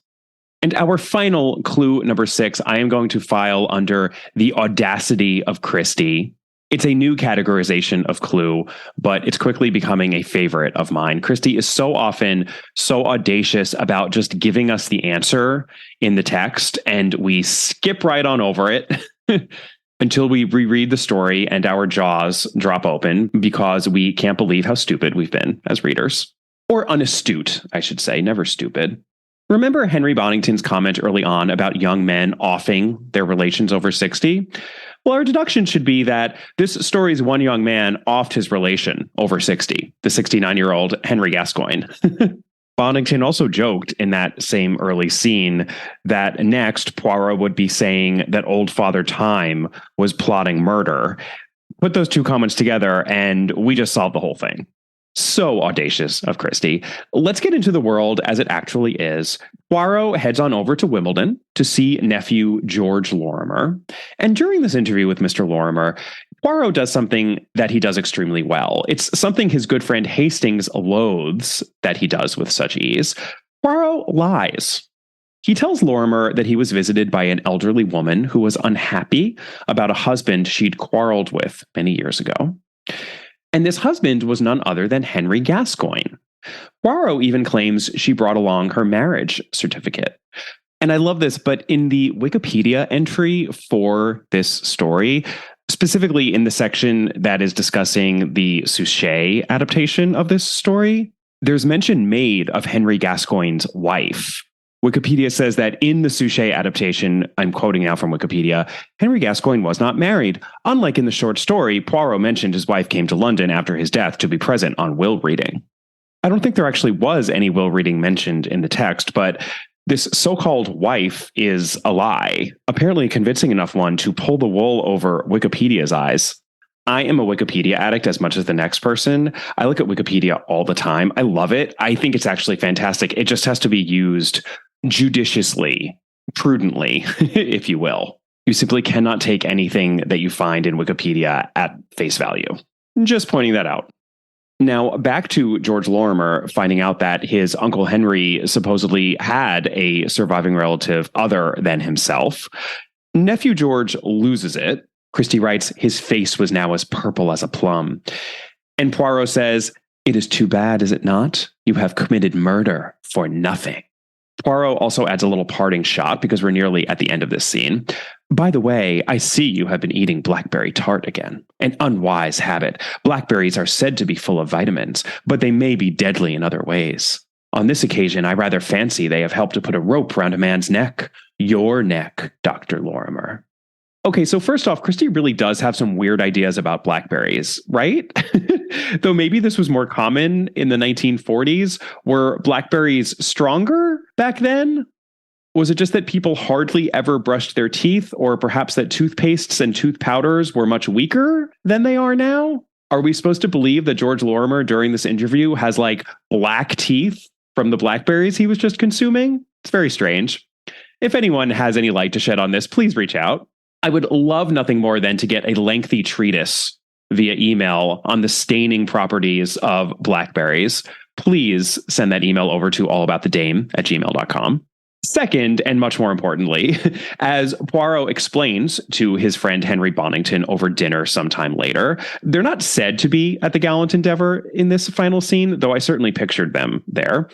And our final clue, number 6, I am going to file under the audacity of Christie. It's a new categorization of clue, but it's quickly becoming a favorite of mine. Christie is so often so audacious about just giving us the answer in the text, and we skip right on over it until we reread the story and our jaws drop open because we can't believe how stupid we've been as readers. Or unastute, I should say, never stupid. Remember Henry Bonington's comment early on about young men offing their relations over 60? Well, our deduction should be that this story's one young man offed his relation over 60, the 69-year-old Henry Gascoigne. Bonington also joked in that same early scene that next Poirot would be saying that old Father Time was plotting murder. Put those two comments together and we just solved the whole thing. So audacious of Christie. Let's get into the world as it actually is. Poirot heads on over to Wimbledon to see nephew George Lorimer. And during this interview with Mr. Lorimer, Poirot does something that he does extremely well. It's something his good friend Hastings loathes that he does with such ease. Poirot lies. He tells Lorimer that he was visited by an elderly woman who was unhappy about a husband she'd quarreled with many years ago. And this husband was none other than Henry Gascoigne. Poirot even claims she brought along her marriage certificate. And I love this, but in the Wikipedia entry for this story, specifically in the section that is discussing the Suchet adaptation of this story, there's mention made of Henry Gascoigne's wife. Wikipedia says that in the Suchet adaptation, I'm quoting now from Wikipedia, Henry Gascoigne was not married. Unlike in the short story, Poirot mentioned his wife came to London after his death to be present on will reading. I don't think there actually was any will reading mentioned in the text, but this so-called wife is a lie, apparently a convincing enough one to pull the wool over Wikipedia's eyes. I am a Wikipedia addict as much as the next person. I look at Wikipedia all the time. I love it. I think it's actually fantastic. It just has to be used judiciously, prudently, if you will. You simply cannot take anything that you find in Wikipedia at face value. Just pointing that out. Now, back to George Lorimer finding out that his Uncle Henry supposedly had a surviving relative other than himself. Nephew George loses it. Christie writes, his face was now as purple as a plum. And Poirot says, it is too bad, is it not? You have committed murder for nothing. Poirot also adds a little parting shot because we're nearly at the end of this scene. By the way, I see you have been eating blackberry tart again. An unwise habit. Blackberries are said to be full of vitamins, but they may be deadly in other ways. On this occasion, I rather fancy they have helped to put a rope round a man's neck. Your neck, Dr. Lorimer. Okay, so first off, Christie really does have some weird ideas about blackberries, right? Though maybe this was more common in the 1940s. Were blackberries stronger back then? Was it just that people hardly ever brushed their teeth, or perhaps that toothpastes and tooth powders were much weaker than they are now? Are we supposed to believe that George Lorimer during this interview has like black teeth from the blackberries he was just consuming? It's very strange. If anyone has any light to shed on this, please reach out. I would love nothing more than to get a lengthy treatise via email on the staining properties of blackberries. Please send that email over to allaboutthedame@gmail.com. Second, and much more importantly, as Poirot explains to his friend Henry Bonington over dinner sometime later, they're not said to be at the Gallant Endeavour in this final scene, though I certainly pictured them there.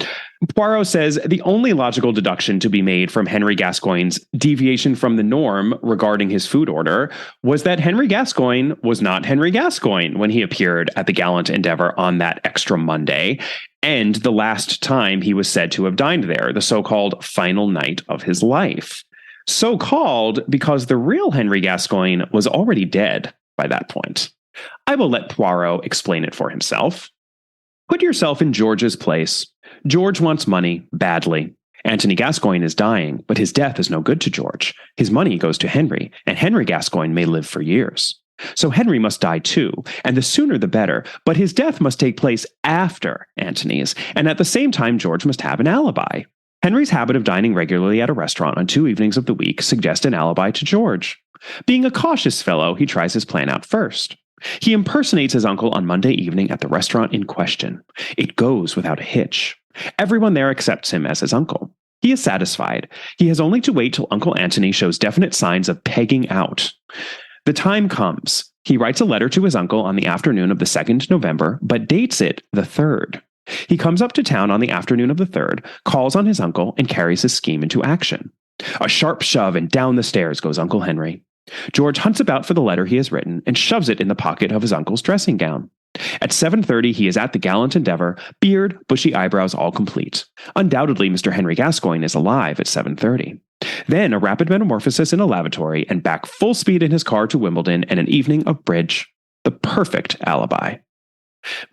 Poirot says the only logical deduction to be made from Henry Gascoigne's deviation from the norm regarding his food order was that Henry Gascoigne was not Henry Gascoigne when he appeared at the Gallant Endeavour on that extra Monday, and the last time he was said to have dined there, the so-called final night of his life. So-called because the real Henry Gascoigne was already dead by that point. I will let Poirot explain it for himself. Put yourself in George's place. George wants money badly. Anthony Gascoigne is dying, but his death is no good to George. His money goes to Henry, and Henry Gascoigne may live for years. So Henry must die too, and the sooner the better, but his death must take place after Antony's, and at the same time George must have an alibi. Henry's habit of dining regularly at a restaurant on 2 evenings of the week suggests an alibi to George. Being a cautious fellow, he tries his plan out first. He impersonates his uncle on Monday evening at the restaurant in question. It goes without a hitch. Everyone there accepts him as his uncle. He is satisfied. He has only to wait till Uncle Antony shows definite signs of pegging out. The time comes. He writes a letter to his uncle on the afternoon of the 2nd November, but dates it the 3rd. He comes up to town on the afternoon of the 3rd, calls on his uncle, and carries his scheme into action. A sharp shove, and down the stairs goes Uncle Henry. George hunts about for the letter he has written and shoves it in the pocket of his uncle's dressing gown. At 7:30, he is at the Gallant Endeavour, beard, bushy eyebrows all complete. Undoubtedly, Mr. Henry Gascoigne is alive at 7:30. Then a rapid metamorphosis in a lavatory and back full speed in his car to Wimbledon and an evening of bridge. The perfect alibi.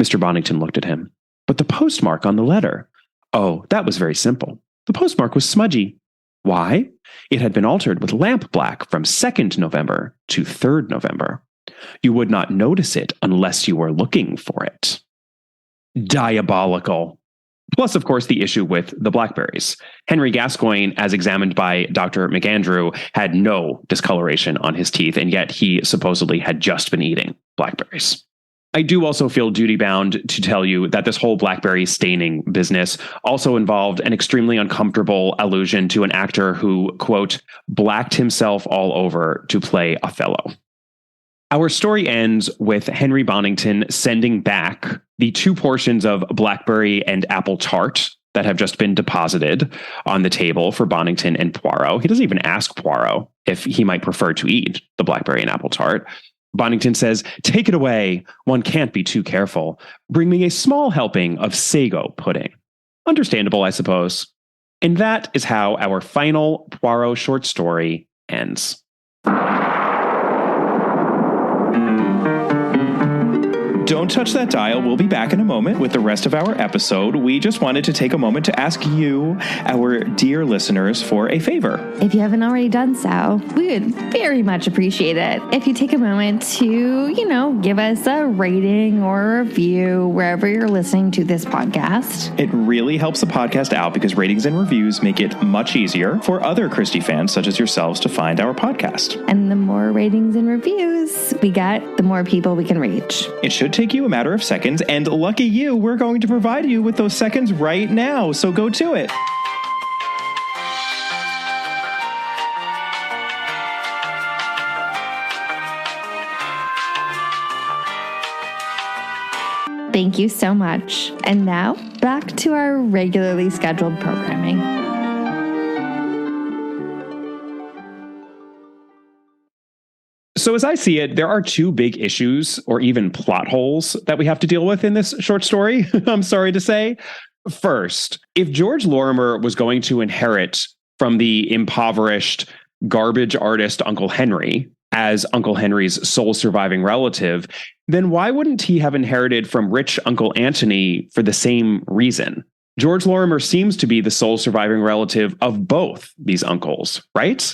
Mr. Bonington looked at him. But the postmark on the letter? Oh, that was very simple. The postmark was smudgy. Why? It had been altered with lamp black from 2nd November to 3rd November. You would not notice it unless you were looking for it. diabolical. Plus, of course, the issue with the Blackberries. Henry Gascoigne, as examined by Dr. McAndrew, had no discoloration on his teeth, and yet he supposedly had just been eating blackberries. I do also feel duty-bound to tell you that this whole blackberry staining business also involved an extremely uncomfortable allusion to an actor who, quote, blacked himself all over to play Othello. Our story ends with Henry Bonington sending back the 2 portions of blackberry and apple tart that have just been deposited on the table for Bonington and Poirot. He doesn't even ask Poirot if he might prefer to eat the blackberry and apple tart. Bonington says, "Take it away. One can't be too careful. Bring me a small helping of sago pudding." Understandable, I suppose. And that is how our final Poirot short story ends. Don't touch that dial. We'll be back in a moment with the rest of our episode. We just wanted to take a moment to ask you, our dear listeners, for a favor. If you haven't already done so, we would very much appreciate it if you take a moment to, give us a rating or a review wherever you're listening to this podcast. It really helps the podcast out because ratings and reviews make it much easier for other Christie fans such as yourselves to find our podcast. And the more ratings and reviews we get, the more people we can reach. It should take you a matter of seconds, and lucky you, we're going to provide you with those seconds right now, so go to it. Thank you so much. And now, back to our regularly scheduled programming. So as I see it, there are 2 big issues or even plot holes that we have to deal with in this short story, I'm sorry to say. First, if George Lorimer was going to inherit from the impoverished garbage artist Uncle Henry as Uncle Henry's sole surviving relative, then why wouldn't he have inherited from rich Uncle Antony for the same reason? George Lorimer seems to be the sole surviving relative of both these uncles, right?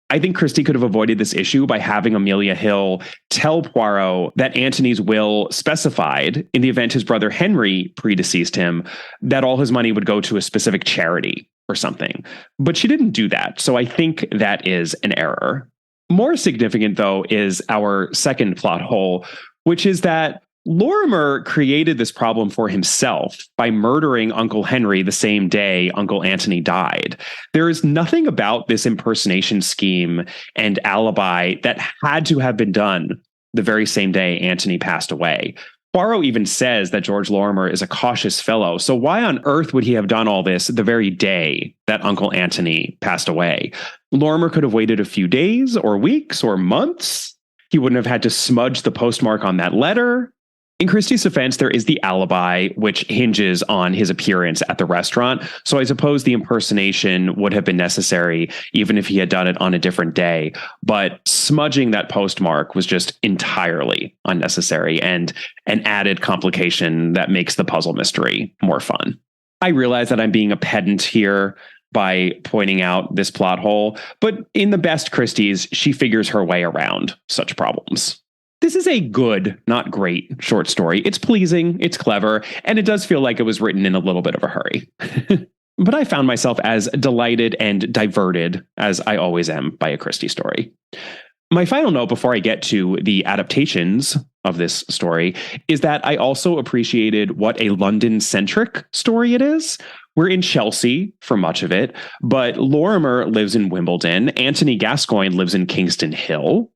I think Christie could have avoided this issue by having Amelia Hill tell Poirot that Antony's will specified, in the event his brother Henry predeceased him, that all his money would go to a specific charity or something. But she didn't do that, so I think that is an error. More significant, though, is our second plot hole, which is that Lorimer created this problem for himself by murdering Uncle Henry the same day Uncle Antony died. There is nothing about this impersonation scheme and alibi that had to have been done the very same day Antony passed away. Poirot even says that George Lorimer is a cautious fellow, so why on earth would he have done all this the very day that Uncle Antony passed away? Lorimer could have waited a few days or weeks or months. He wouldn't have had to smudge the postmark on that letter. In Christie's defense, there is the alibi, which hinges on his appearance at the restaurant. So I suppose the impersonation would have been necessary, even if he had done it on a different day. But smudging that postmark was just entirely unnecessary and an added complication that makes the puzzle mystery more fun. I realize that I'm being a pedant here by pointing out this plot hole, but in the best Christie's, she figures her way around such problems. This is a good, not great short story. It's pleasing, it's clever, and it does feel like it was written in a little bit of a hurry. But I found myself as delighted and diverted as I always am by a Christie story. My final note before I get to the adaptations of this story is that I also appreciated what a London-centric story it is. We're in Chelsea for much of it, but Lorimer lives in Wimbledon. Antony Gascoigne lives in Kingston Hill.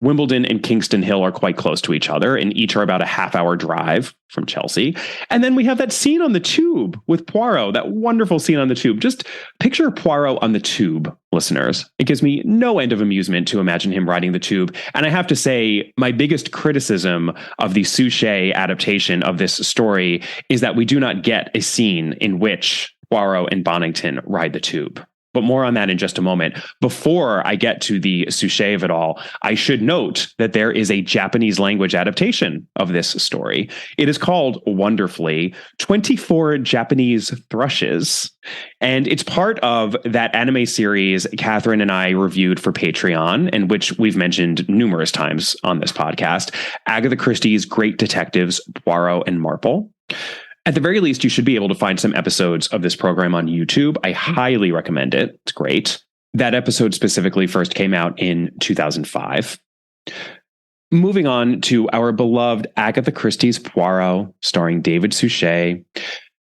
Wimbledon and Kingston Hill are quite close to each other, and each are about a half-hour drive from Chelsea. And then we have that scene on the tube with Poirot, that wonderful scene on the tube. Just picture Poirot on the tube, listeners. It gives me no end of amusement to imagine him riding the tube. And I have to say, my biggest criticism of the Suchet adaptation of this story is that we do not get a scene in which Poirot and Bonington ride the tube. But more on that in just a moment. Before I get to the Suchet of it all, I should note that there is a Japanese language adaptation of this story. It is called, wonderfully, 24 Japanese Thrushes. And it's part of that anime series Catherine and I reviewed for Patreon, and which we've mentioned numerous times on this podcast, Agatha Christie's Great Detectives, Poirot and Marple. At the very least, you should be able to find some episodes of this program on YouTube. I highly recommend it. It's great. That episode specifically first came out in 2005. Moving on to our beloved Agatha Christie's Poirot, starring David Suchet.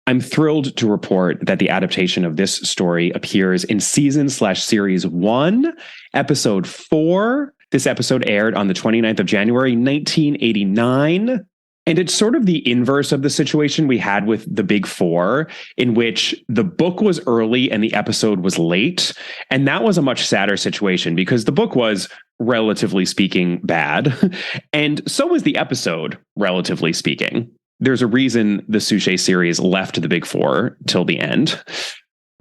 I'm thrilled to report that the adaptation of this story appears in season/series 1, episode 4. This episode aired on the 29th of January, 1989. And it's sort of the inverse of the situation we had with The Big Four, in which the book was early and the episode was late. And that was a much sadder situation because the book was, relatively speaking, bad. And so was the episode, relatively speaking. There's a reason the Suchet series left The Big Four till the end.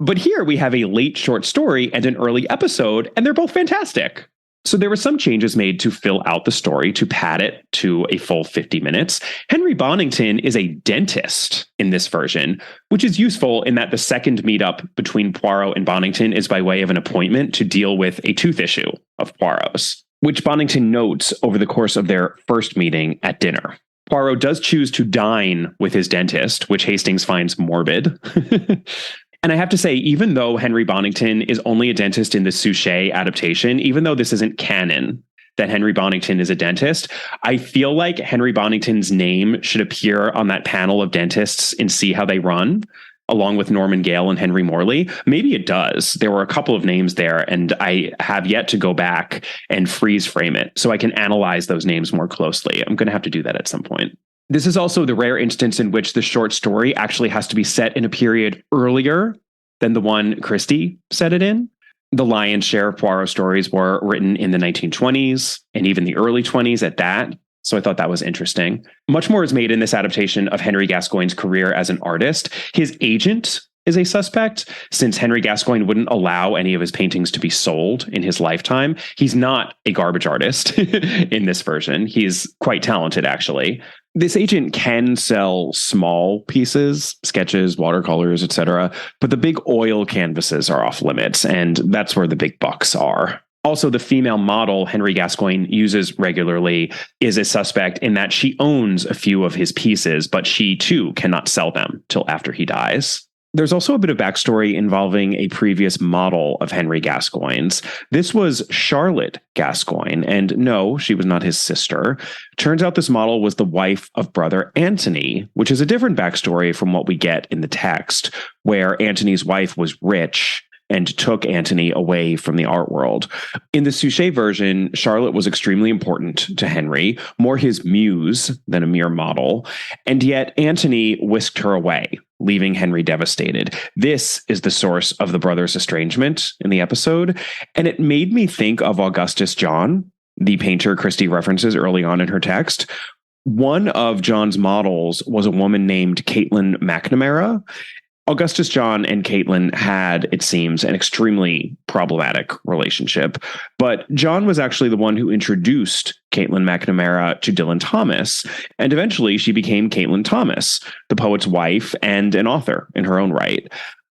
But here we have a late short story and an early episode, and they're both fantastic. So there were some changes made to fill out the story to pad it to a full 50 minutes. Henry Bonington is a dentist in this version, which is useful in that the second meetup between Poirot and Bonington is by way of an appointment to deal with a tooth issue of Poirot's, which Bonington notes over the course of their first meeting at dinner. Poirot does choose to dine with his dentist, which Hastings finds morbid. And I have to say, even though Henry Bonington is only a dentist in the Suchet adaptation, even though this isn't canon that Henry Bonington is a dentist, I feel like Henry Bonington's name should appear on that panel of dentists in See How They Run, along with Norman Gale and Henry Morley. Maybe it does. There were a couple of names there, and I have yet to go back and freeze frame it so I can analyze those names more closely. I'm going to have to do that at some point. This is also the rare instance in which the short story actually has to be set in a period earlier than the one Christie set it in. The lion's share of Poirot stories were written in the 1920s and even the early 20s at that. So I thought that was interesting. Much more is made in this adaptation of Henry Gascoigne's career as an artist. His agent is a suspect, since Henry Gascoigne wouldn't allow any of his paintings to be sold in his lifetime. He's not a garbage artist in this version. He's quite talented, actually. This agent can sell small pieces, sketches, watercolors, etc., but the big oil canvases are off limits, and that's where the big bucks are. Also, the female model Henry Gascoigne uses regularly is a suspect in that she owns a few of his pieces, but she too cannot sell them till after he dies. There's also a bit of backstory involving a previous model of Henry Gascoigne's. This was Charlotte Gascoigne, and no, she was not his sister. Turns out this model was the wife of brother Antony, which is a different backstory from what we get in the text, where Antony's wife was rich and took Antony away from the art world. In the Suchet version, Charlotte was extremely important to Henry, more his muse than a mere model, and yet Antony whisked her away, leaving Henry devastated. This is the source of the brothers' estrangement in the episode, and it made me think of Augustus John, the painter Christie references early on in her text. One of John's models was a woman named Caitlin McNamara. Augustus John and Caitlin had, it seems, an extremely problematic relationship, but John was actually the one who introduced Caitlin McNamara to Dylan Thomas, and eventually she became Caitlin Thomas, the poet's wife and an author in her own right.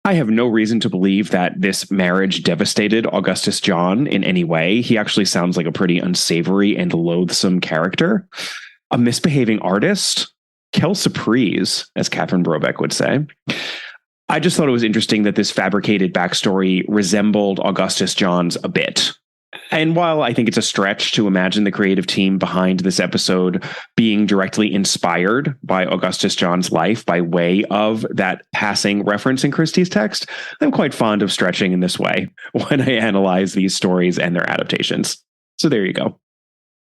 I have no reason to believe that this marriage devastated Augustus John in any way. He actually sounds like a pretty unsavory and loathsome character. A misbehaving artist? Quelle surprise, as Catherine Brobeck would say. I just thought it was interesting that this fabricated backstory resembled Augustus John's a bit. And while I think it's a stretch to imagine the creative team behind this episode being directly inspired by Augustus John's life by way of that passing reference in Christie's text, I'm quite fond of stretching in this way when I analyze these stories and their adaptations. So there you go.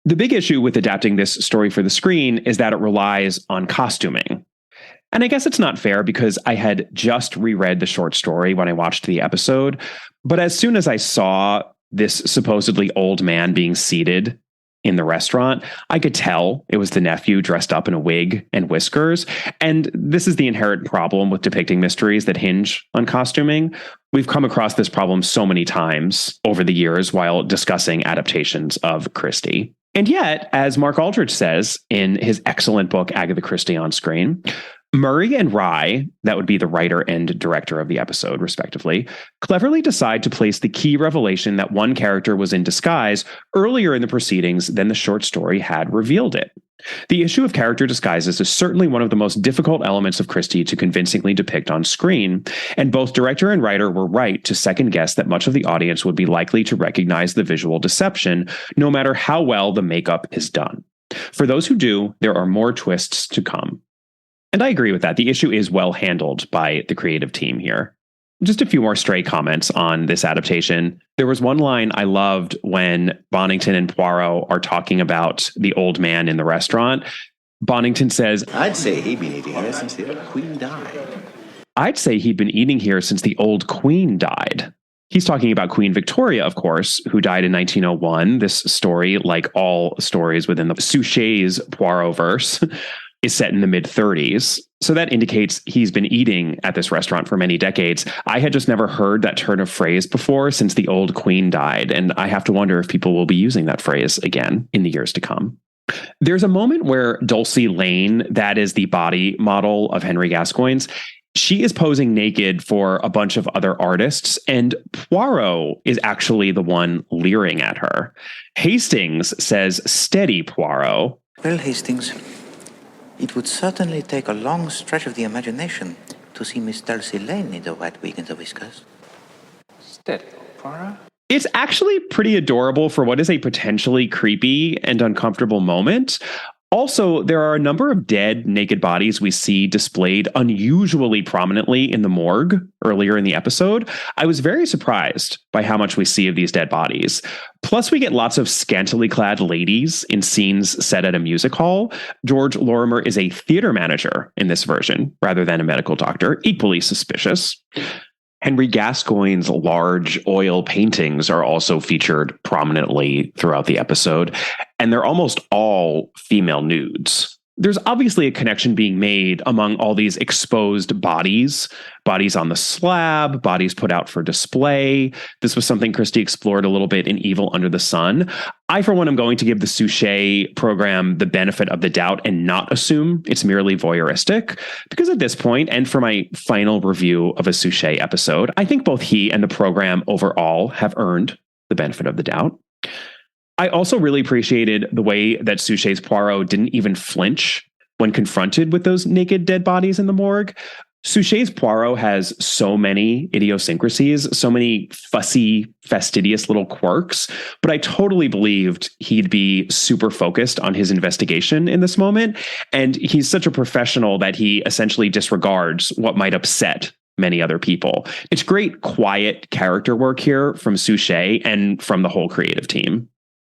The big issue with adapting this story for the screen is that it relies on costuming. And I guess it's not fair because I had just reread the short story when I watched the episode. But as soon as I saw this supposedly old man being seated in the restaurant, I could tell it was the nephew dressed up in a wig and whiskers. And this is the inherent problem with depicting mysteries that hinge on costuming. We've come across this problem so many times over the years while discussing adaptations of Christie. And yet, as Mark Aldrich says in his excellent book, Agatha Christie on Screen, Murray and Rye, that would be the writer and director of the episode, respectively, cleverly decide to place the key revelation that one character was in disguise earlier in the proceedings than the short story had revealed it. The issue of character disguises is certainly one of the most difficult elements of Christie to convincingly depict on screen, and both director and writer were right to second guess that much of the audience would be likely to recognize the visual deception, no matter how well the makeup is done. For those who do, there are more twists to come. And I agree with that. The issue is well handled by the creative team here. Just a few more stray comments on this adaptation. There was one line I loved when Bonington and Poirot are talking about the old man in the restaurant. Bonington says, I'd say he'd been eating here since the old queen died. I'd say he'd been eating here since the old queen died. He's talking about Queen Victoria, of course, who died in 1901. This story, like all stories within the Suchet's Poirot verse, is set in the mid-30s. So that indicates he's been eating at this restaurant for many decades. I had just never heard that turn of phrase before since the old queen died, and I have to wonder if people will be using that phrase again in the years to come. There's a moment where Dulcie Lane, that is the body model of Henry Gascoigne's, she is posing naked for a bunch of other artists, and Poirot is actually the one leering at her. Hastings says, "Steady, Poirot." Well, Hastings, it would certainly take a long stretch of the imagination to see Miss Dulcie Lane in the white wig and the whiskers. Steady, Poirot. It's actually pretty adorable for what is a potentially creepy and uncomfortable moment. Also, there are a number of dead, naked bodies we see displayed unusually prominently in the morgue earlier in the episode. I was very surprised by how much we see of these dead bodies. Plus, we get lots of scantily clad ladies in scenes set at a music hall. George Lorimer is a theater manager in this version, rather than a medical doctor, equally suspicious. Henry Gascoigne's large oil paintings are also featured prominently throughout the episode, and they're almost all female nudes. There's obviously a connection being made among all these exposed bodies on the slab, bodies put out for display. This was something Christie explored a little bit in Evil Under the Sun. I, for one, am going to give the Suchet program the benefit of the doubt and not assume it's merely voyeuristic, because at this point, and for my final review of a Suchet episode, I think both he and the program overall have earned the benefit of the doubt. I also really appreciated the way that Suchet's Poirot didn't even flinch when confronted with those naked dead bodies in the morgue. Suchet's Poirot has so many idiosyncrasies, so many fussy, fastidious little quirks, but I totally believed he'd be super focused on his investigation in this moment. And he's such a professional that he essentially disregards what might upset many other people. It's great, quiet character work here from Suchet and from the whole creative team.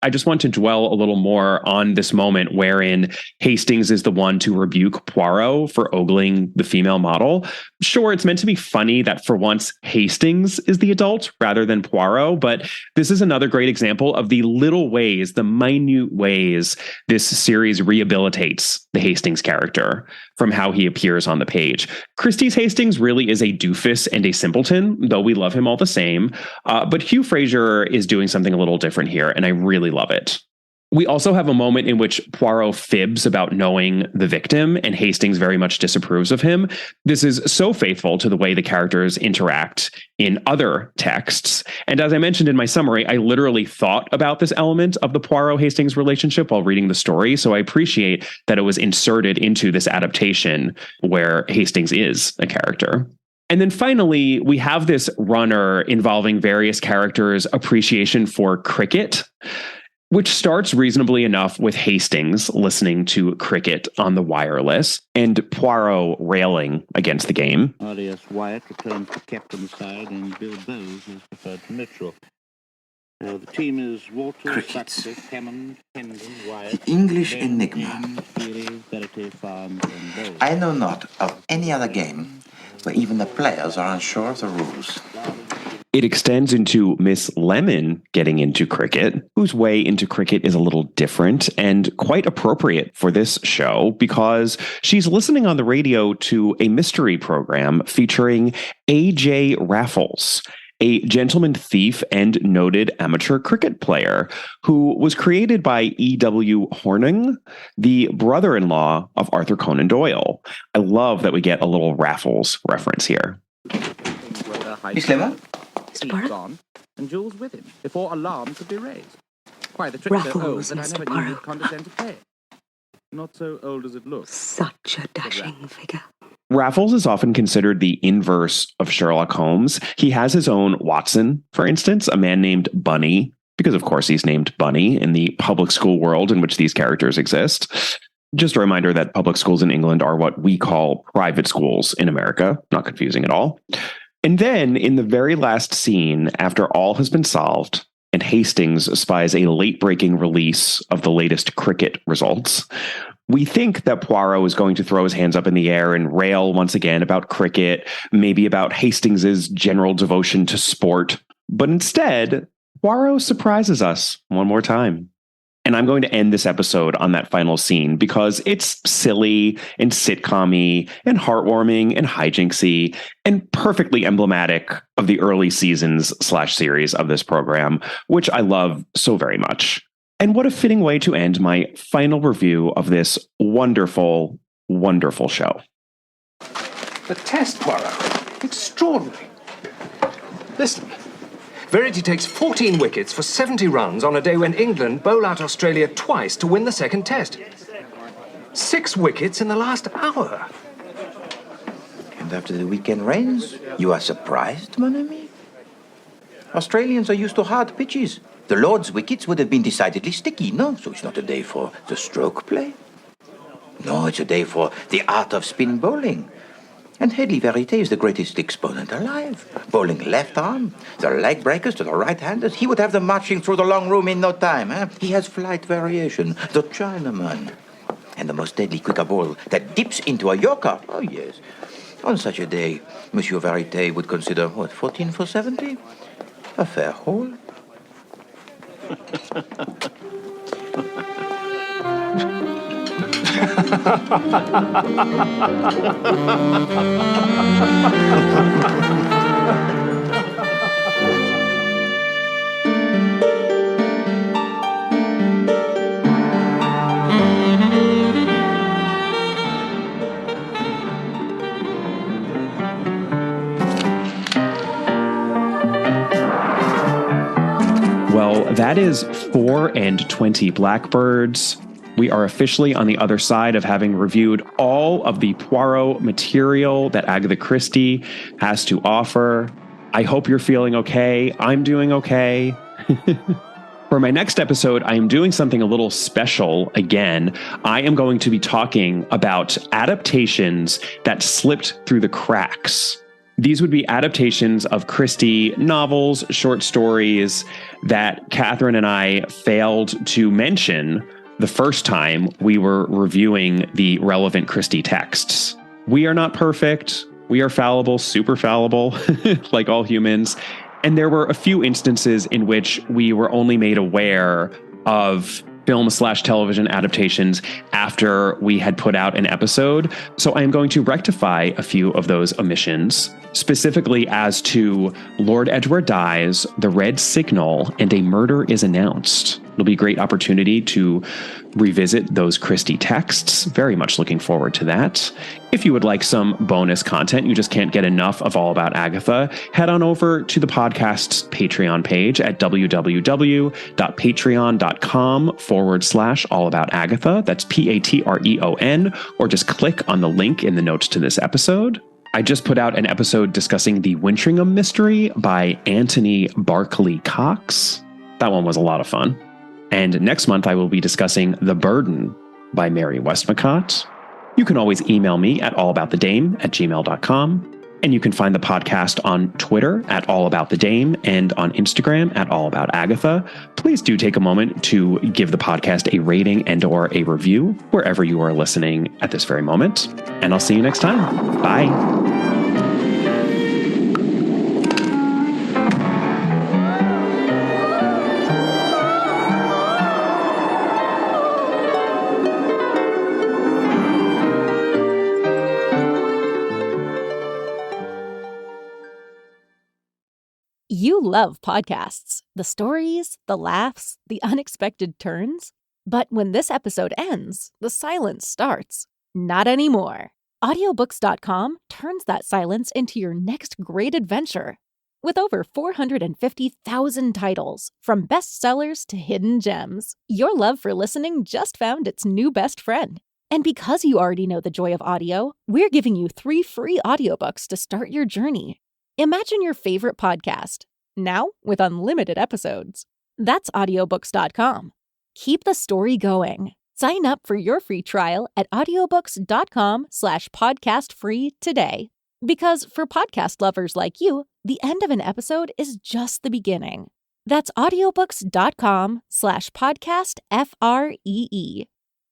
I just want to dwell a little more on this moment wherein Hastings is the one to rebuke Poirot for ogling the female model. Sure, it's meant to be funny that for once Hastings is the adult rather than Poirot, but this is another great example of the little ways, the minute ways this series rehabilitates the Hastings character from how he appears on the page. Christie's Hastings really is a doofus and a simpleton, though we love him all the same. But Hugh Fraser is doing something a little different here, and I really love it. We also have a moment in which Poirot fibs about knowing the victim, and Hastings very much disapproves of him. This is so faithful to the way the characters interact in other texts. And as I mentioned in my summary, I literally thought about this element of the Poirot-Hastings relationship while reading the story, so I appreciate that it was inserted into this adaptation where Hastings is a character. And then finally, we have this runner involving various characters' appreciation for cricket, which starts reasonably enough with Hastings listening to cricket on the wireless and Poirot railing against the game. R.D.S. Wyatt returns to captain's side and Bill Bowes is preferred to neutral. The team is Walter, Sutcliffe, Hammond, Hendon, Wyatt, The English Ben, enigma. James, Feely, Verity, Farnes, and Bowes. I know not of any other game where even the players are unsure of the rules. It extends into Miss Lemon getting into cricket, whose way into cricket is a little different and quite appropriate for this show because she's listening on the radio to a mystery program featuring A.J. Raffles, a gentleman thief and noted amateur cricket player who was created by E.W. Hornung, the brother-in-law of Arthur Conan Doyle. I love that we get a little Raffles reference here. Miss Lemon? He's gone, and Jules with him, before alarm could be raised. Why, the trick's so old that I never knew you'd condescend to play it. not so old as it looks. Such a dashing figure. Raffles is often considered the inverse of Sherlock Holmes. He has his own Watson, for instance, a man named Bunny, because of course he's named Bunny in the public school world in which these characters exist. Just a reminder that public schools in England are what we call private schools in America. Not confusing at all. And then in the very last scene, after all has been solved, and Hastings spies a late-breaking release of the latest cricket results, we think that Poirot is going to throw his hands up in the air and rail once again about cricket, maybe about Hastings's general devotion to sport. But instead, Poirot surprises us one more time. And I'm going to end this episode on that final scene because it's silly and sitcom-y and heartwarming and hijinksy and perfectly emblematic of the early seasons/series of this program, which I love so very much. And what a fitting way to end my final review of this wonderful, wonderful show. The test, Poirot. Extraordinary. Listen. Verity takes 14 wickets for 70 runs on a day when England bowl out Australia twice to win the second test. 6 wickets in the last hour. And after the weekend rains, you are surprised, mon ami? Australians are used to hard pitches. The Lord's wickets would have been decidedly sticky, no? So it's not a day for the stroke play. No, it's a day for the art of spin bowling. And Hedley Verité is the greatest exponent alive. Bowling left arm, the leg breakers to the right-handers. He would have them marching through the long room in no time. He has flight variation, the Chinaman. And the most deadly quicker ball that dips into a Yorker. Oh, yes. On such a day, Monsieur Verité would consider, 14 for 70? A fair haul. Well, that is 4 and 20 Blackbirds. We are officially on the other side of having reviewed all of the Poirot material that Agatha Christie has to offer. I hope you're feeling okay. I'm doing okay. For my next episode, I am doing something a little special again. I am going to be talking about adaptations that slipped through the cracks. These would be adaptations of Christie novels, short stories that Catherine and I failed to mention the first time we were reviewing the relevant Christie texts. We are not perfect. We are fallible, super fallible, like all humans. And there were a few instances in which we were only made aware of film/television adaptations after we had put out an episode. So I am going to rectify a few of those omissions, specifically as to Lord Edward Dies, The Red Signal, and A Murder is Announced. It'll be a great opportunity to revisit those Christie texts. Very much looking forward to that. If you would like some bonus content, you just can't get enough of All About Agatha, head on over to the podcast's Patreon page at www.patreon.com/allaboutagatha. That's Patreon, or just click on the link in the notes to this episode. I just put out an episode discussing the Wintringham Mystery by Anthony Barclay Cox. That one was a lot of fun. And next month, I will be discussing The Burden by Mary Westmacott. You can always email me at allaboutthedame@gmail.com. And you can find the podcast on Twitter at allaboutthedame and on Instagram at allaboutagatha. Please do take a moment to give the podcast a rating and or a review wherever you are listening at this very moment. And I'll see you next time. Bye. You love podcasts, the stories, the laughs, the unexpected turns. But when this episode ends, the silence starts. Not anymore. Audiobooks.com turns that silence into your next great adventure. With over 450,000 titles, from bestsellers to hidden gems, your love for listening just found its new best friend. And because you already know the joy of audio, we're giving you 3 free audiobooks to start your journey. Imagine your favorite podcast, now with unlimited episodes. That's audiobooks.com. Keep the story going. Sign up for your free trial at audiobooks.com/podcastfree today. Because for podcast lovers like you, the end of an episode is just the beginning. That's audiobooks.com/podcastfree.